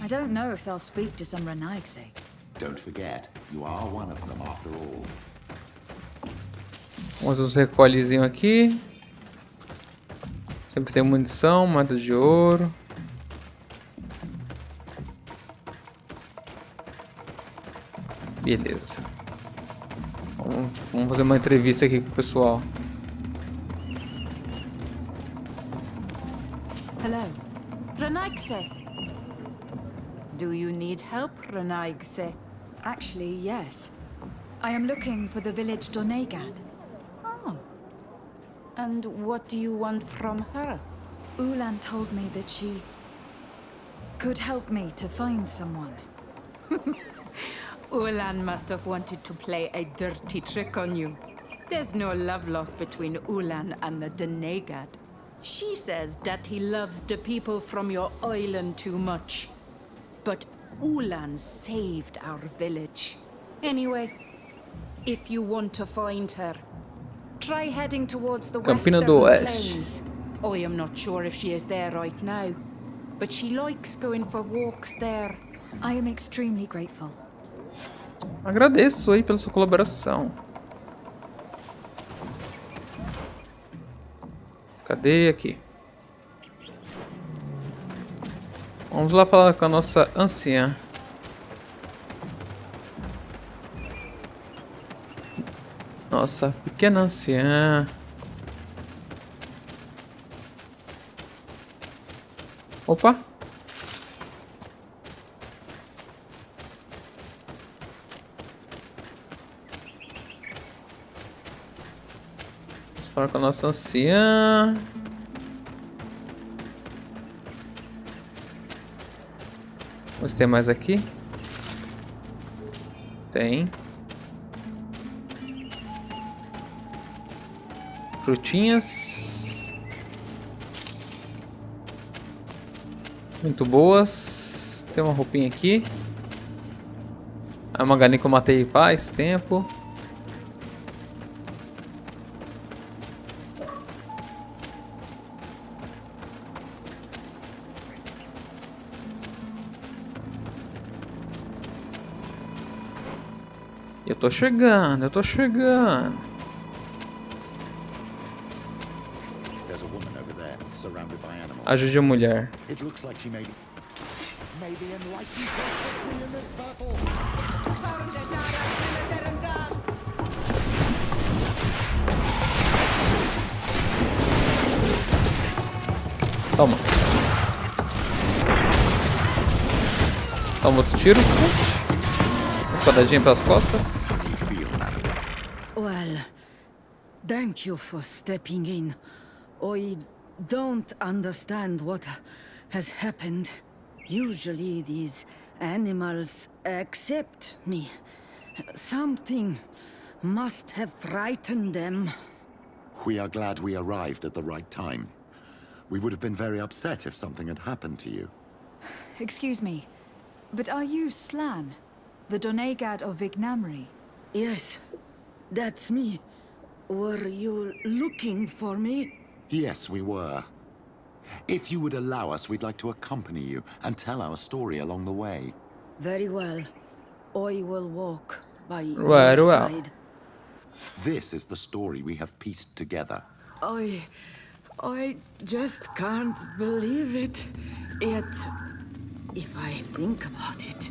I don't know if they'll speak to some Renaigse. Don't forget, you are one of them after all. Vamos uns recolhezinho aqui. Sempre tem munição, moeda de ouro. Beleza. Vamos fazer uma entrevista aqui com o pessoal. Hello. Renaigse. Do you need help, Renaigse? Actually, yes. I am looking for the village Doneigad. Oh. And what do you want from her? Ulan told me that she could help me to find someone. Ulan must have wanted to play a dirty trick on you. There's no love lost between Ulan and the Doneigad. She says that he loves the people from your island too much. But Ulan saved our village. Anyway, if you want to find her, try heading towards the Campina western do Oeste. plains. I am not sure if she is there right now, but she likes going for walks there. I am extremely grateful. Agradeço aí pela sua colaboração. Cadê aqui? Vamos lá falar com a nossa anciã. Nossa pequena anciã. Opa! Vamos falar com a nossa anciã. Vamos ter mais aqui? Tem. Frutinhas. Muito boas. Tem uma roupinha aqui. É uma galinha que eu matei faz tempo. Eu tô chegando, eu tô chegando. Ajude a mulher. Toma. Toma outro tiro. Espadadinha pelas costas. Well, thank you for stepping in. I don't understand what has happened. Usually these animals accept me. Something must have frightened them. We are glad we arrived at the right time. We would have been very upset if something had happened to you. Excuse me, but are you Slan? The Doneigad of Vignamri? Yes, that's me. Were you looking for me? Yes, we were. If you would allow us, we'd like to accompany you and tell our story along the way. Very well. I will walk by Very your well. side. This is the story we have pieced together. I just can't believe it. Yet, if I think about it,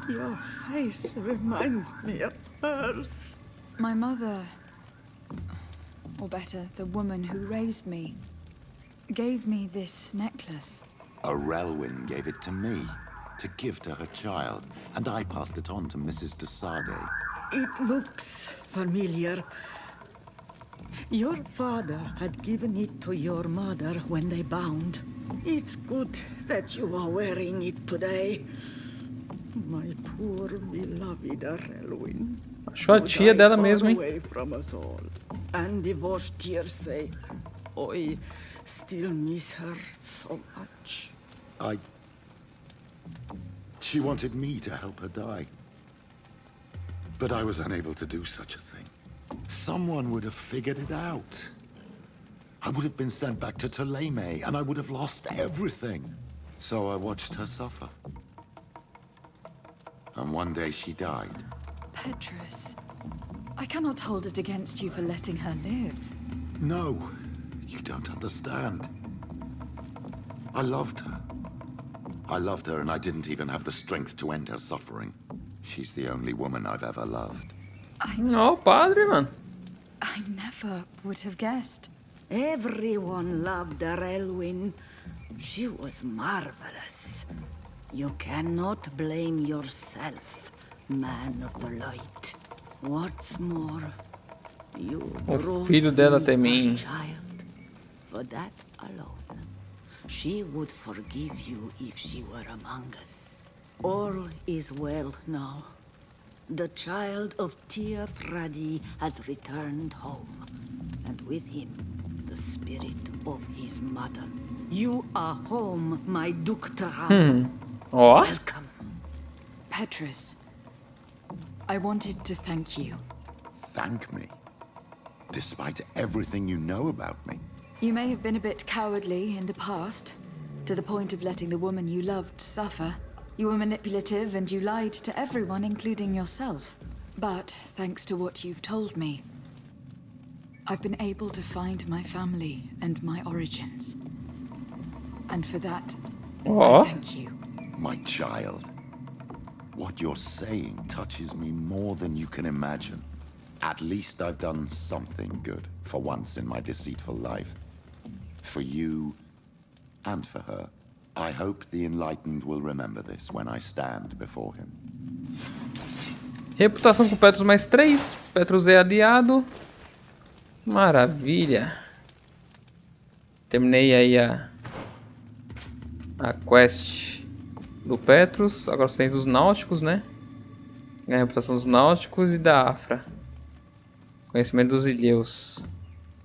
your face reminds me of hers. My mother, or better, the woman who raised me, gave me this necklace. A Relwyn gave it to me, to give to her child, and I passed it on to Mrs. de Sardet. It looks familiar. Your father had given it to your mother when they bound. It's good that you are wearing it today. My poor beloved Relwyn. Achou a tia dela mesmo, hein? Away from us all. And divorced Tirce. I still miss her so much. She wanted me to help her die. But I was unable to do such a thing. Someone would have figured it out. I would have been sent back to Theleme, and I would have lost everything. So I watched her suffer. And one day she died. Petrus, I cannot hold it against you for letting her live. No, you don't understand. I loved her. I loved her, and I didn't even have the strength to end her suffering. She's the only woman I've ever loved. Oh, padre, man. I never would have guessed. Everyone loved her, Elwyn. She was marvelous. You cannot blame yourself, man of the light. What's more, you O filho dela brought também. me a child. For that alone, she would forgive you if she were among us. All is well now. The child of J.Fatalis has returned home, and with him, the spirit of his mother. You are home, my Ductera. Oh. Welcome. Petrus, I wanted to thank you. Thank me? Despite everything you know about me? You may have been a bit cowardly in the past, to the point of letting the woman you loved suffer. You were manipulative and you lied to everyone, including yourself. But thanks to what you've told me, I've been able to find my family and my origins. And for that, I thank you. My child. What you're saying touches me more than you can imagine. At least I've done something good for once in my deceitful life. For you and for her. I hope the enlightened will remember this when I stand before him. Reputação com Petrus mais 3. Petrus é aliado. Maravilha. Terminei aí a quest do Petrus. Agora tem dos náuticos, né? Ganhar a reputação dos náuticos e da Afra. Conhecimento dos ilheus.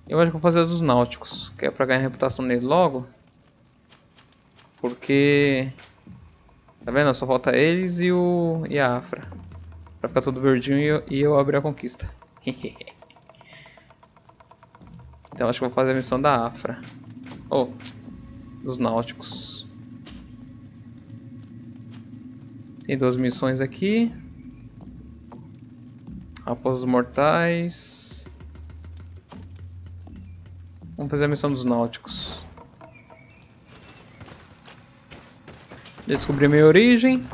Eu acho que vou fazer os dos náuticos, que é pra ganhar a reputação nele logo. Porque... Tá vendo? Só falta eles e a Afra. Pra ficar tudo verdinho e eu abrir a conquista. Então acho que vou fazer a missão da Afra. Oh, dos náuticos. Tem 2 missões aqui. Raposas mortais. Vamos fazer a missão dos náuticos. Descobri minha origem.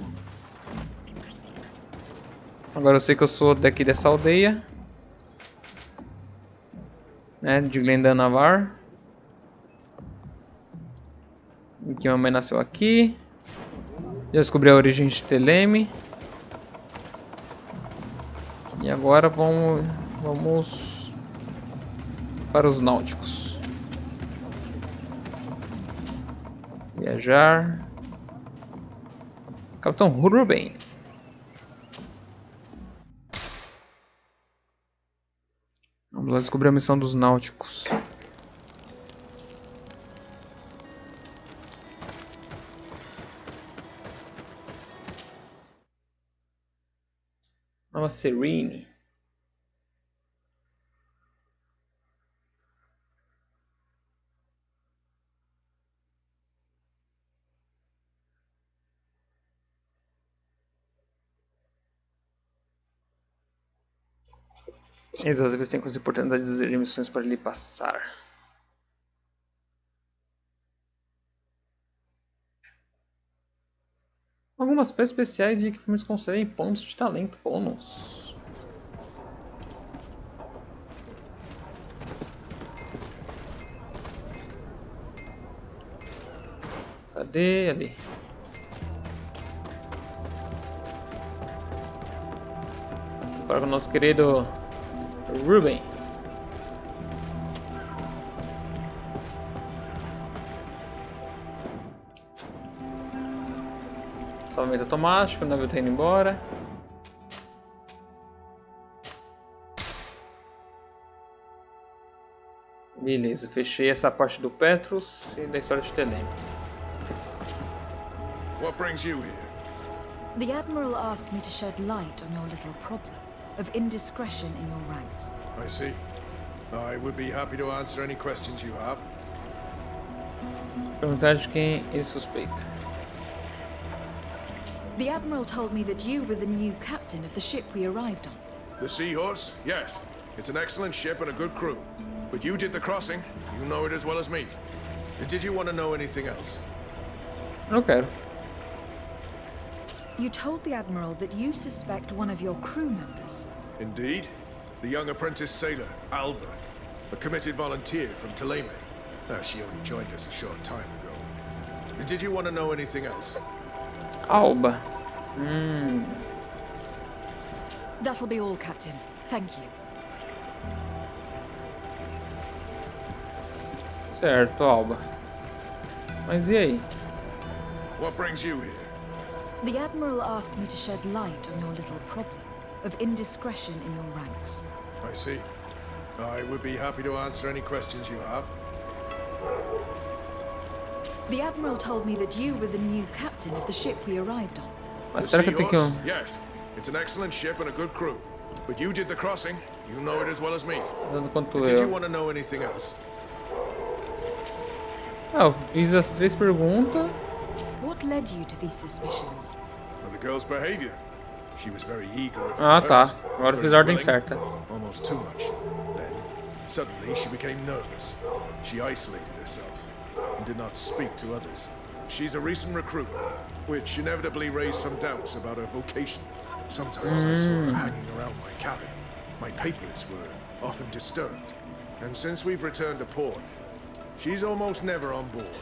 Agora eu sei que eu sou daqui dessa aldeia, né, de Glendanavar. Que minha mãe nasceu aqui. Já descobri a origem de Theleme. E agora vamos para os náuticos. Viajar. Capitão Ruben. Vamos lá descobrir a missão dos náuticos. Nova Serene. Eles às vezes têm coisas importantes a dizer de missões para lhe passar. Algumas peças especiais e equipamentos concedem pontos de talento bônus. Cadê? Ali. Agora com o nosso querido Ruben. Salvamento automático, o navio tá indo embora. Beleza, fechei essa parte do Petrus e da história de Theleme. What brings you here? The Admiral asked me to shed light on your little problem of indiscretion in your ranks. I see. I would be happy to answer any questions you have. Perguntar de quem ele suspeita. The Admiral told me that you were the new captain of the ship we arrived on. The Seahorse? Yes. It's an excellent ship and a good crew. But you did the crossing. You know it as well as me. Did you want to know anything else? Não quero. You told the Admiral that you suspect one of your crew members. Indeed. The young apprentice sailor, Alba. A committed volunteer from Theleme. She only joined us a short time ago. Did you want to know anything else? Alba. That'll be all, Captain. Thank you. Certo, Alba. Mas e aí? What brings you here? The Admiral asked me to shed light on your little problem of indiscretion in your ranks. I see. I would be happy to answer any questions you have. The Admiral told me that you were the new captain of the ship we arrived on. Mas será que eu tenho que... Yes, it's an excellent ship and a good crew. But you did the crossing. You know it as well as me. Did you want to know anything else? Eu fiz as 3 perguntas. What led you to these suspicions? Well, the girl's behavior. She was very eager at Tá. first. Agora eu fiz a ordem certa. Almost too much. Then, suddenly, she became nervous. She isolated herself and did not speak to others. She's a recent recruit, which inevitably raised some doubts about her vocation. Sometimes I saw her hanging around my cabin. My papers were often disturbed. And since we've returned to port, she's almost never on board.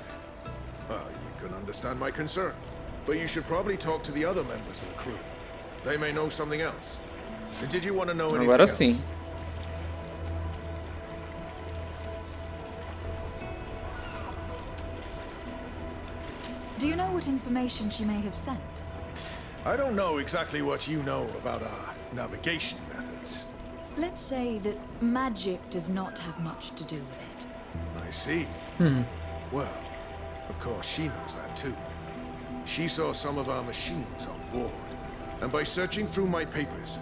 You can understand my concern, but you should probably talk to the other members of the crew. They may know something else. Did you want to know anything Agora else? sim. Do you know what information she may have sent? I don't know exactly what you know about our navigation methods. Let's say that magic does not have much to do with it. I see. Well, of course she knows that too. She saw some of our machines on board. And by searching through my papers,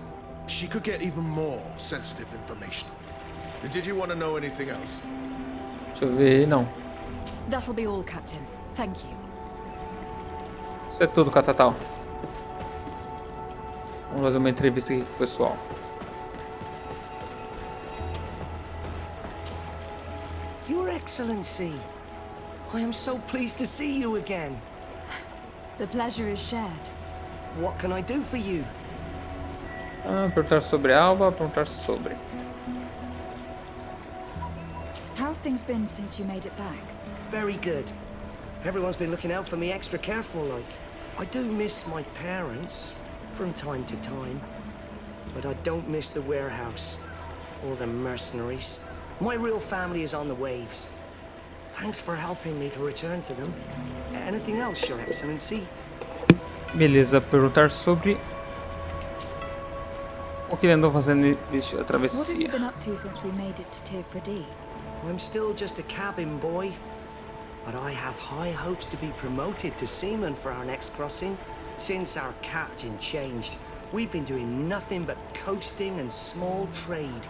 she could get even more sensitive information. Did you want to know anything else? Deixa eu ver, não. That'll be all, Captain. Thank you. Isso é tudo, Catatal. Vamos fazer uma entrevista aqui com o pessoal. Your Excellency, I am so pleased to see you again. The pleasure is shared. What can I do for you? Perguntar sobre Alba, perguntar sobre. How have things been since you made it back? Very good. Everyone's been looking out for me extra careful, like. I do miss my parents from time to time, but I don't miss the warehouse or the mercenaries. My real family is on the waves. Thanks for helping me to return to them. Anything else, Your Excellency? Beleza, perguntar sobre o que ele andou fazendo nessa What have you travessia. been up to since we made it to Tifredi? I'm still just a cabin boy, but I have high hopes to be promoted to seaman for our next crossing. Since our captain changed, we've been doing nothing but coasting and small trade.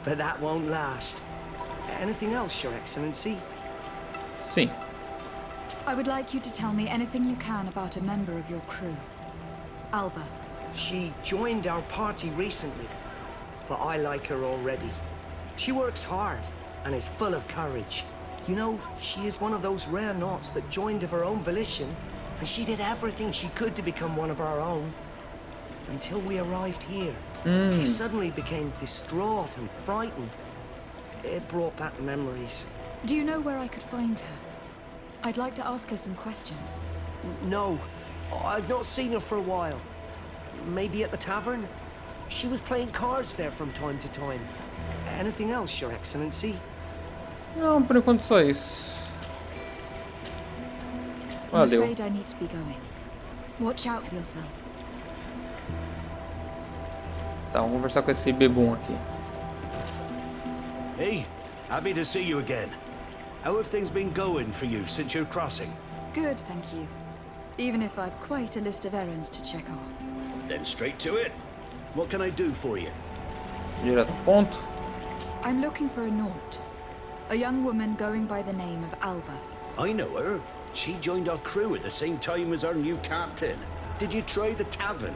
But that won't last. Anything else, Your Excellency? Sim. I would like you to tell me anything you can about a member of your crew. Alba. She joined our party recently, but I like her already. She works hard and is full of courage. You know, she is one of those rare naughts that joined of her own volition, and she did everything she could to become one of our own. Until we arrived here, she suddenly became distraught and frightened. It brought back memories. Do you know where I could find her? I'd like to ask her some questions. No, I've not seen her for a while. Maybe at the tavern? She was playing cards there from time to time. Anything else, Your Excellency? Não, por enquanto só isso. I'm Valeu. afraid I need to be going. Watch out for yourself. Tá, vamos conversar com esse bebum aqui. Hey, happy to see you again. How have things been going for you since your crossing? Good, thank you. Even if I've quite a list of errands to check off. Then straight to it. What can I do for you? Direto ao ponto. I'm looking for a Naut. A young woman going by the name of Alba. I know her. She joined our crew at the same time as our new captain. Did you try the tavern?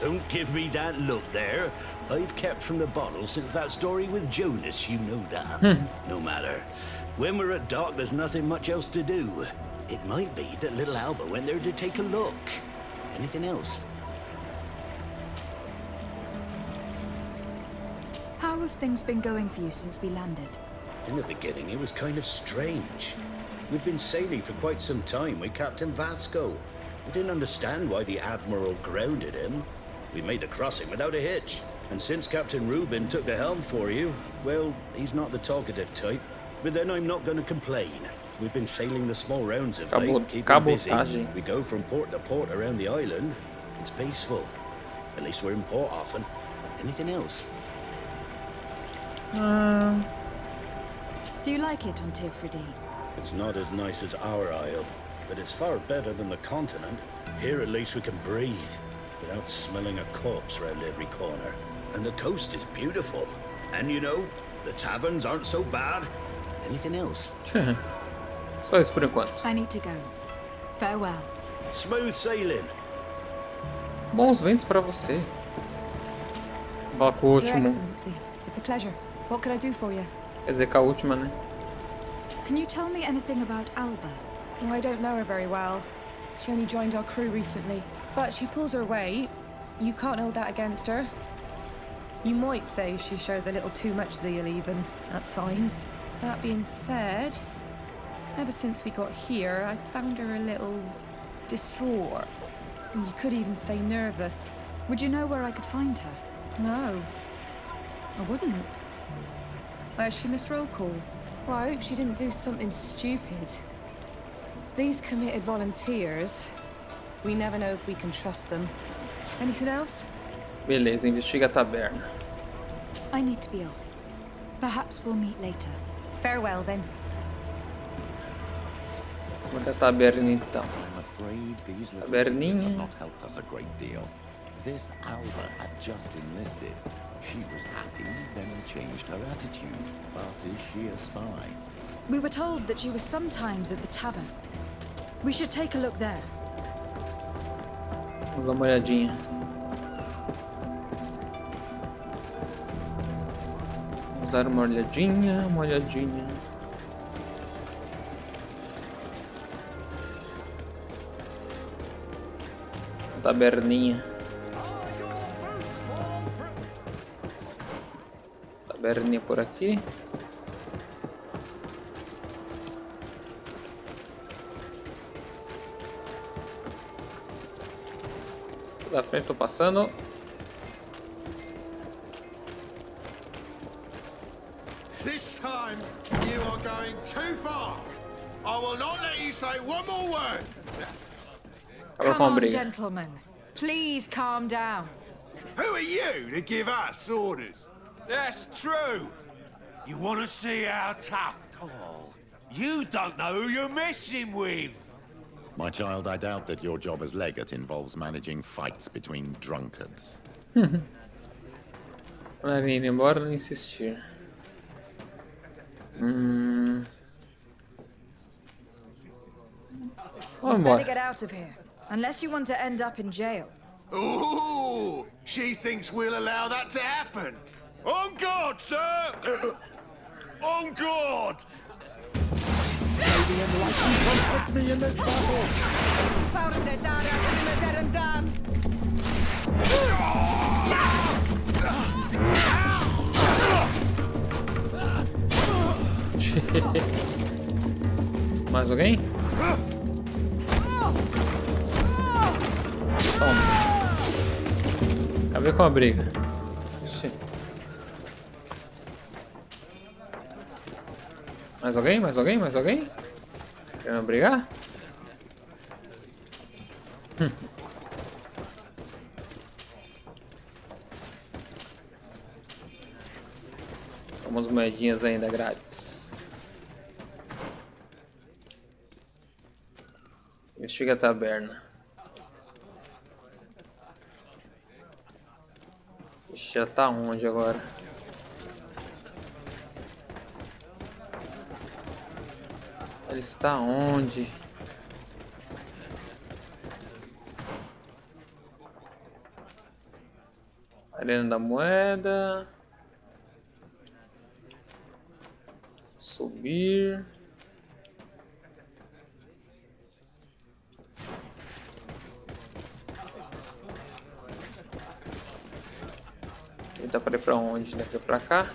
Don't give me that look there. I've kept from the bottle since that story with Jonas, you know that. No matter. When we're at dock, there's nothing much else to do. It might be that little Alba went there to take a look. Anything else? How have things been going for you since we landed? In the beginning, it was kind of strange. We'd been sailing for quite some time with Captain Vasco. We didn't understand why the Admiral grounded him. We made the crossing without a hitch. And since Captain Rubin took the helm for you, well, he's not the talkative type. But then I'm not going to complain. We've been sailing the small rounds of late, keeping busy. We go from port to port around the island. It's peaceful. At least we're in port often. Anything else? Do you like it on Tifridi? It's not as nice as our isle, but it's far better than the continent. Here at least we can breathe, without smelling a corpse round every corner. And the coast is beautiful. And you know, the taverns aren't so bad. Anything else? Só isso por enquanto. I need to go. Farewell. Smooth sailing. Bons ventos para você. Fala com o Your último. Excellency, it's a pleasure. What can I do for you? Quer dizer, com a última, né? Can you tell me anything about Alba? I don't know her very well. She only joined our crew recently. But she pulls her weight. You can't hold that against her. You might say she shows a little too much zeal even, at times. That being said, ever since we got here, I found her a little distraught. You could even say nervous. Would you know where I could find her? No, I wouldn't. She missed roll call. Well, I hope she didn't do something stupid. These committed volunteers, we never know if we can trust them. Anything else? Beleza, investiga a taberna. I need to be off. Perhaps we'll meet later. Farewell, then. Vamos até a taberna então. I'm afraid these little Taberninha. secrets have not helped us a great deal. This Alba had just enlisted. She was happy, then changed her attitude. But is she a spy? We were told that she was sometimes at the tavern. We should take a look there. Vamos dar uma olhadinha. Vamos dar uma olhadinha, uma olhadinha. Taberninha. Taberninha por aqui. Da frente tô passando. This time you are going too far. I will not let you say one more word. Come on, gentlemen. Please calm down. Who are you to give us orders? That's true. You want to see how tough? Oh, you don't know who you're messing with. My child, I doubt that your job as legate involves managing fights between drunkards. Marina, embora não insistir. Vamos Better embora. get out of here, unless you want to end up in jail. Ooh, she thinks we'll allow that to happen. On guard, sir! On guard! Maybe enlightened protect me in this battle! Mais alguém? Toma. Acabei com a briga. Ixi. Mais alguém? Mais alguém? Mais alguém? Querendo brigar? Umas moedinhas ainda grátis. Investiga a taberna. Ixi, já tá onde agora? Ele está onde? Arena da moeda. Subir. E dá para ir para onde? Dá para ir para cá?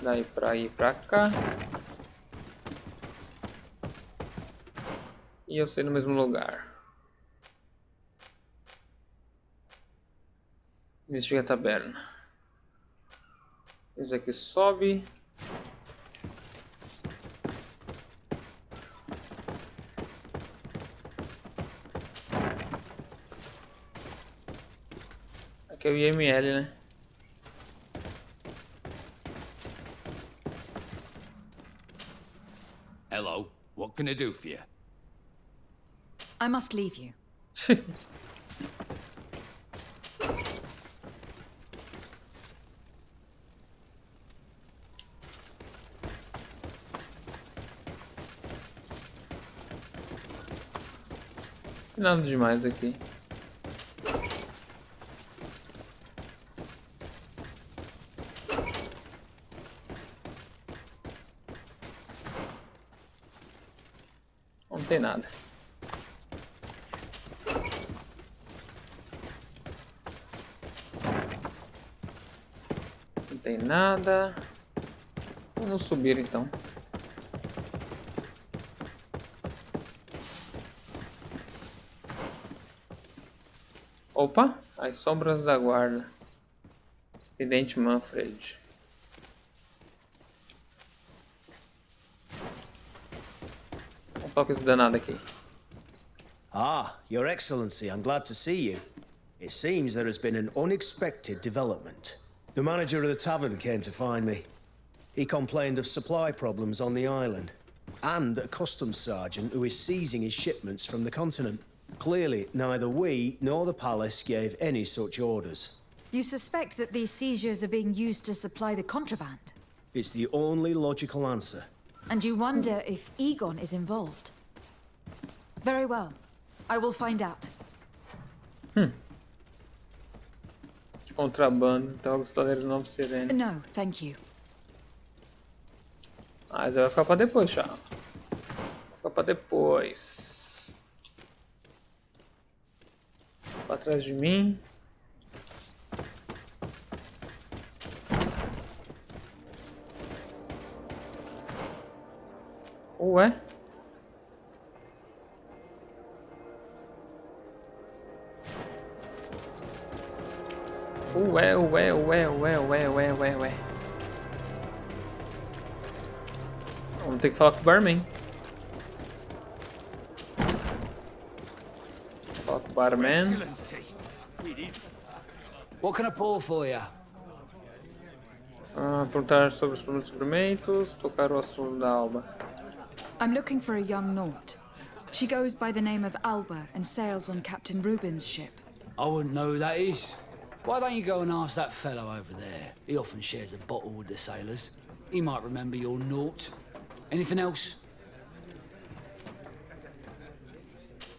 Daí para ir para cá. E eu sei no mesmo lugar. Investiga a taverna. Esse aqui sobe. Aqui é o IML, né? Hello, what can I do for you? I must leave you. Nada demais aqui. Não tem nada. Não tem nada. Vamos subir então. Opa, as sombras da guarda. Vidente Manfred. Um toque esse danado aqui. Ah, Your Excellency, I'm glad to see you. It seems there has been an unexpected development. The manager of the tavern came to find me. He complained of supply problems on the island, and a customs sergeant who is seizing his shipments from the continent. Clearly, neither we nor the palace gave any such orders. You suspect that these seizures are being used to supply the contraband? It's the only logical answer. And you wonder if Egon is involved? Very well. I will find out. Contrabando, então gostaria de novo sirene. No, thank you. Mas vai ficar pra depois, chapa. Vai ficar pra depois. Pra trás de mim. Ué? Ué. Vamos ter que falar com o barman. Fala com o barman. What can I pour for you? Perguntar sobre os primeiros suprimentos. Tocar o assunto da Alba. I'm looking for a young Naut. She goes by the name of Alba and sails on Captain Rubin's ship. I wouldn't know who that is. Why don't you go and ask that fellow over there? He often shares a bottle with the sailors. He might remember your Naut. Anything else?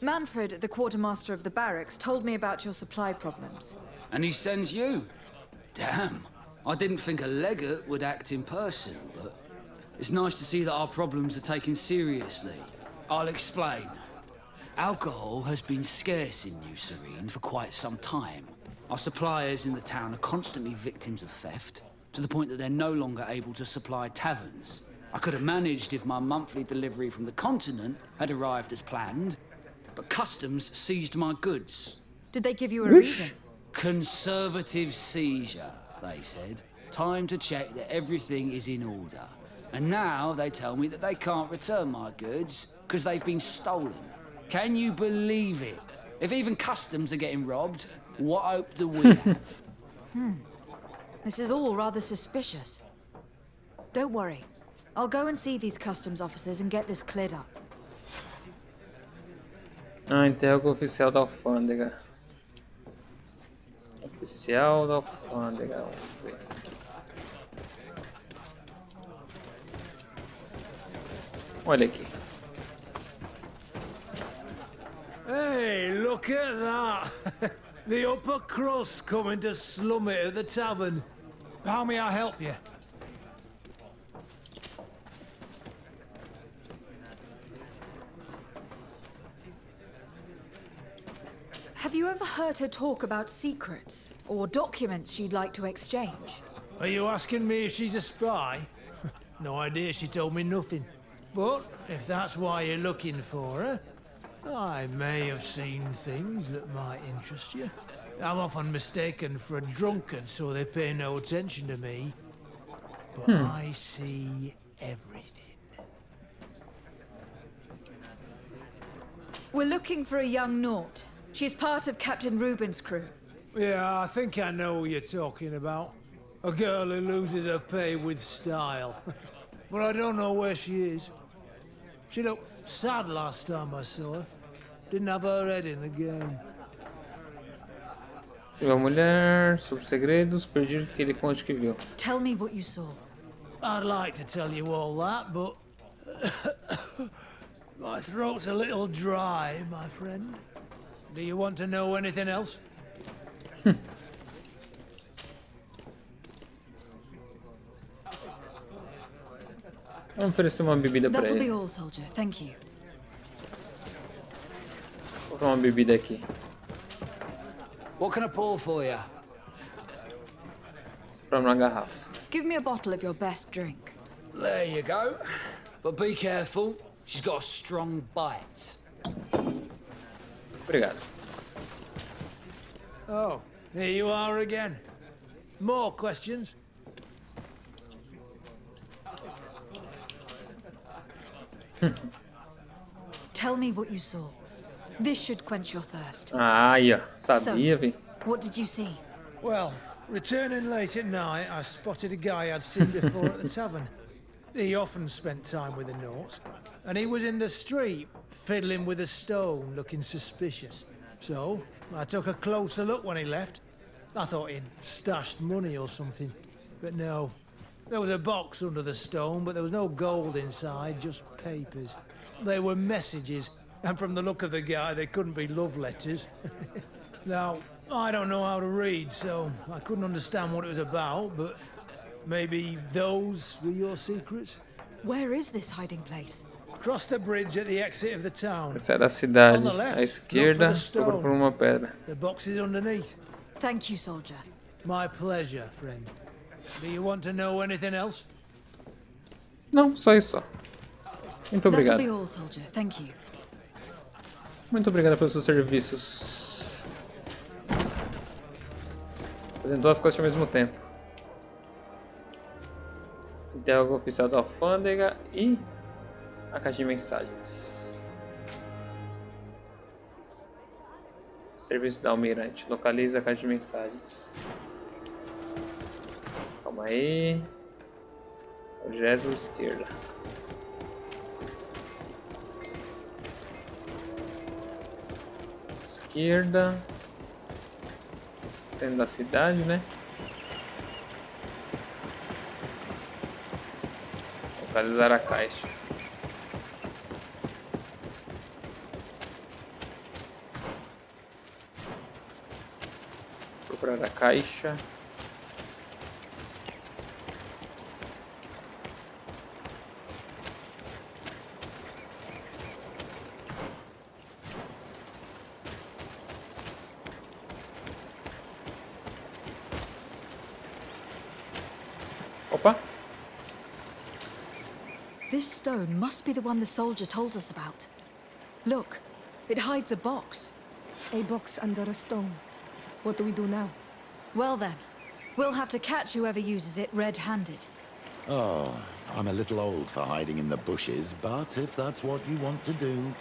Manfred, the quartermaster of the barracks, told me about your supply problems. And he sends you? Damn. I didn't think a legate would act in person, but it's nice to see that our problems are taken seriously. I'll explain. Alcohol has been scarce in New Serene for quite some time. Our suppliers in the town are constantly victims of theft, to the point that they're no longer able to supply taverns. I could have managed if my monthly delivery from the continent had arrived as planned, but customs seized my goods. Did they give you a reason? Conservative seizure, they said. Time to check that everything is in order. And now they tell me that they can't return my goods because they've been stolen. Can you believe it? If even customs are getting robbed, what hope do we have? This is all rather suspicious. Don't worry. I'll go and see these customs officers and get this cleared up. Ah, interroga o oficial da alfândega. Oficial da alfândega. Vamos ver. Olha aqui. Hey, look at that! The upper crust coming to slum it at the tavern. How may I help you? Have you ever heard her talk about secrets or documents she'd like to exchange? Are you asking me if she's a spy? No idea, she told me nothing. But if that's why you're looking for her, I may have seen things that might interest you. I'm often mistaken for a drunkard, so they pay no attention to me. But I see everything. We're looking for a young Naut. She's part of Captain Reuben's crew. Yeah, I think I know who you're talking about. A girl who loses her pay with style. But I don't know where she is. She looked sad last time I saw her. Didn't have her head in the game. Uma mulher sobre segredos, perdido que ele conte que viu. Tell me what you saw. I'd like to tell you all that, but my throat's a little dry, my friend. Do you want to know anything else? Vamos oferecer uma bebida pra That'll be ele. all, soldier. Thank you. Vou comprar uma bebida aqui. What can I pour for you? Comprar uma garrafa. Give me a bottle of your best drink. There you go. But be careful. She's got a strong bite. Obrigado. Oh, here you are again. More questions? Tell me what you saw. This should quench your thirst. Ah, aí, ó. Sabia, vi. What did you see? Well, returning late at night, I spotted a guy I'd seen before at the tavern. He often spent time with the Nauts, and he was in the street, fiddling with a stone, looking suspicious. So, I took a closer look when he left. I thought he'd stashed money or something, but no. There was a box under the stone, but there was no gold inside, just papers. They were messages, and from the look of the guy, they couldn't be love letters. Now, I don't know how to read, so I couldn't understand what it was about, but maybe those were your secrets? Where is this hiding place? Cross the bridge at the exit of the town. Essa é da cidade. On the left, À esquerda, look for the procura por uma pedra. The box is underneath. Thank you, soldier. My pleasure, friend. Do you want to know anything else? Não, só isso. Muito That'll obrigado. be all, soldier. Thank you. Muito obrigado pelos seus serviços. Fazendo duas coisas ao mesmo tempo. Interroga o oficial da alfândega e a caixa de mensagens. Serviço da almirante. Localiza a caixa de mensagens. Calma aí. Objeto esquerda. Esquerda. Saindo da cidade, né? Localizar a caixa. Procurar a caixa. Opa! This stone must be the one the soldier told us about. Look, it hides a box. A box under a stone. What do we do now? Well then, we'll have to catch whoever uses it red-handed. Oh, I'm a little old for hiding in the bushes, but if that's what you want to do...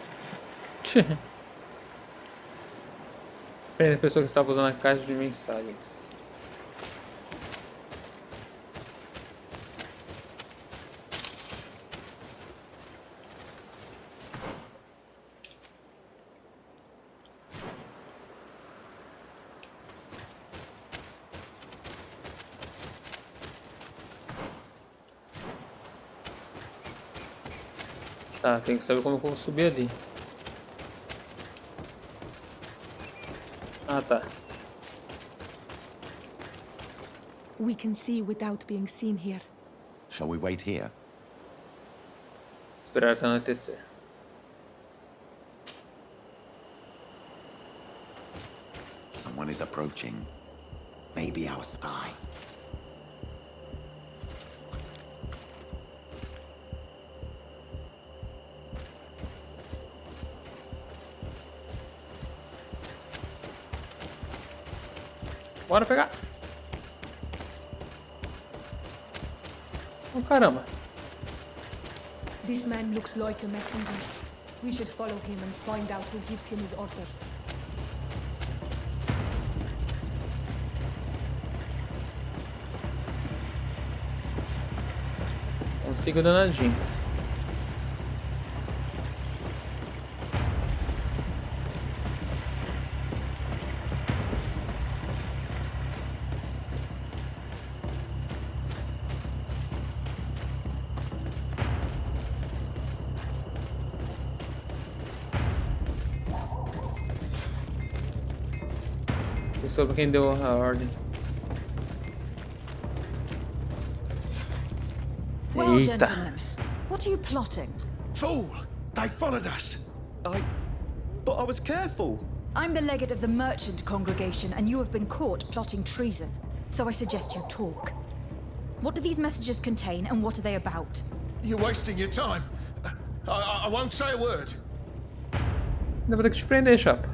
Prende a pessoa que estava usando a caixa de mensagens. Tá, tem que saber como eu vou subir ali. Ah, tá. We can see without being seen here. Shall we wait here? Esperar até anoitecer. Someone is approaching. Maybe our spy. Bora pegar. Oh, caramba. This man looks like a messenger. We should follow him and find out who gives him his orders. Consigo danadinho. Sobre quem deu a ordem. Well, gentlemen, what are you plotting? Fool! They followed us! But I was careful! I'm the legate of the merchant congregation, and you have been caught plotting treason. So I suggest you talk. What do these messages contain, and what are they about? You're wasting your time. I won't say a word. Ainda vou ter que te prender, chapa.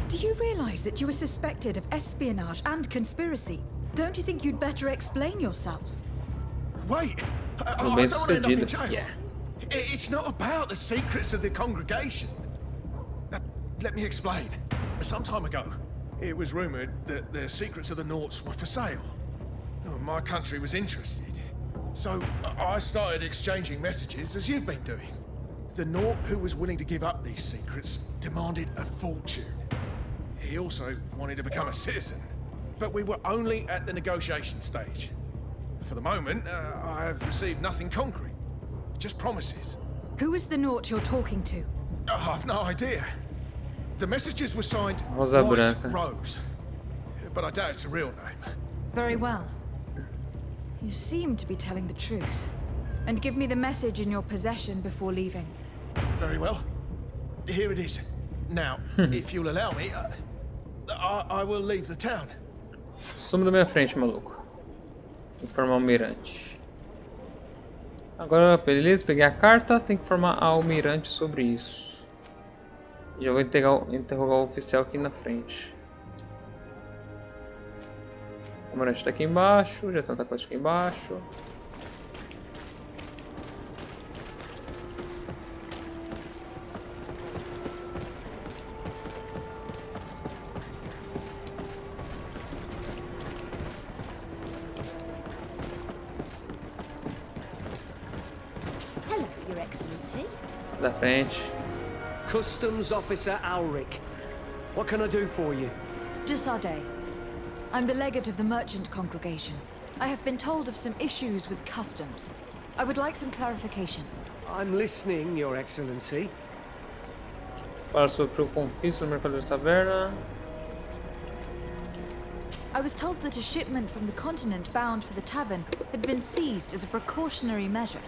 Do you realize that you were suspected of espionage and conspiracy? Don't you think you'd better explain yourself? Wait! I don't want to end up in jail. Yeah. It's not about the secrets of the congregation. Let me explain. Some time ago, it was rumored that the secrets of the Nauts were for sale. My country was interested. So I started exchanging messages as you've been doing. The Naut who was willing to give up these secrets demanded a fortune. He also wanted to become a citizen, but we were only at the negotiation stage. For the moment, I have received nothing concrete, just promises. Who is the Naut you're talking to? I've no idea. The messages were signed Rosa White Branca. Rose, but I doubt it's a real name. Very well. You seem to be telling the truth. And give me the message in your possession before leaving. Very well. Here it is. Now, if you'll allow me, I will leave the town. Some da minha frente, maluco. Informar o almirante. Agora, beleza, peguei a carta, tem que informar a almirante sobre isso. E eu vou interrogar o oficial aqui na frente. O almirante tá aqui embaixo, já tem tanta coisa aqui embaixo. Da frente. Customs Officer Ulrich. What can I do for you? De Sardet. I'm the legate of the merchant congregation. I have been told of some issues with customs. I would like some clarification. I'm listening, Your Excellency. Fala sobre o confisco no mercado da taverna. I was told that a shipment from the continent bound for the tavern had been seized as a precautionary measure.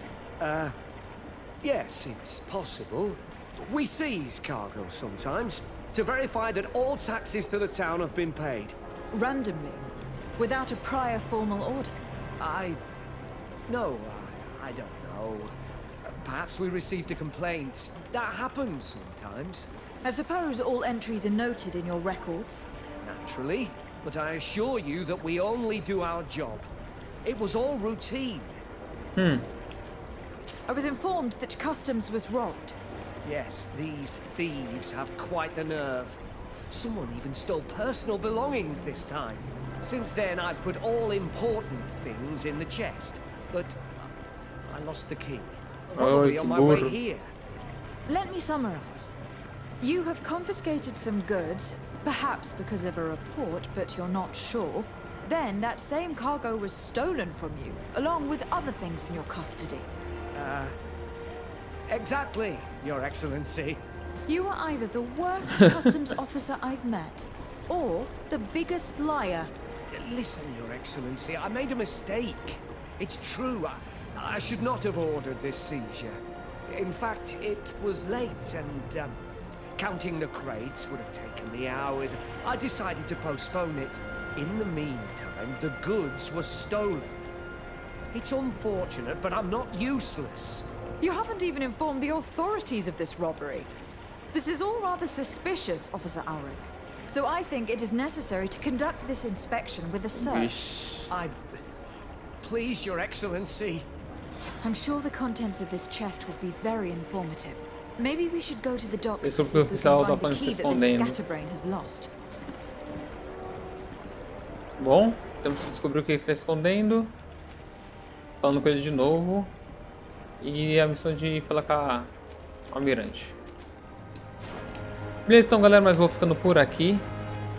Yes, it's possible. We seize cargo sometimes to verify that all taxes to the town have been paid. Randomly, without a prior formal order. No, I don't know. Perhaps we received a complaint. That happens sometimes. I suppose all entries are noted in your records? Naturally, but I assure you that we only do our job. It was all routine. I was informed that customs was robbed. Yes, these thieves have quite the nerve. Someone even stole personal belongings this time. Since then, I've put all important things in the chest, but I lost the key. Probably on my way here. Let me summarize. You have confiscated some goods, perhaps because of a report, but you're not sure. Then that same cargo was stolen from you, along with other things in your custody. Exactly, Your Excellency. You are either the worst customs officer I've met, or the biggest liar. Listen, Your Excellency, I made a mistake. It's true. I should not have ordered this seizure. In fact, it was late and, counting the crates would have taken me hours. I decided to postpone it. In the meantime, the goods were stolen. It's unfortunate, but I'm not useless. You haven't even informed the authorities of this robbery. This is all rather suspicious, Officer Ulrich. So I think it is necessary to conduct this inspection with a search. Please, Your Excellency. I'm sure the contents of this chest would be very informative. Maybe we should go to the docks to see if we can find the key that this scatterbrain has lost. Bom, temos que descobrir o que ele está escondendo. Falando com ele de novo. E a missão de falar com o almirante. Beleza, então galera, mas vou ficando por aqui.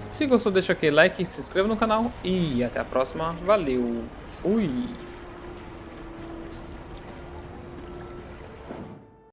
Se gostou, deixa aquele like, se inscreva no canal e até a próxima. Valeu, fui!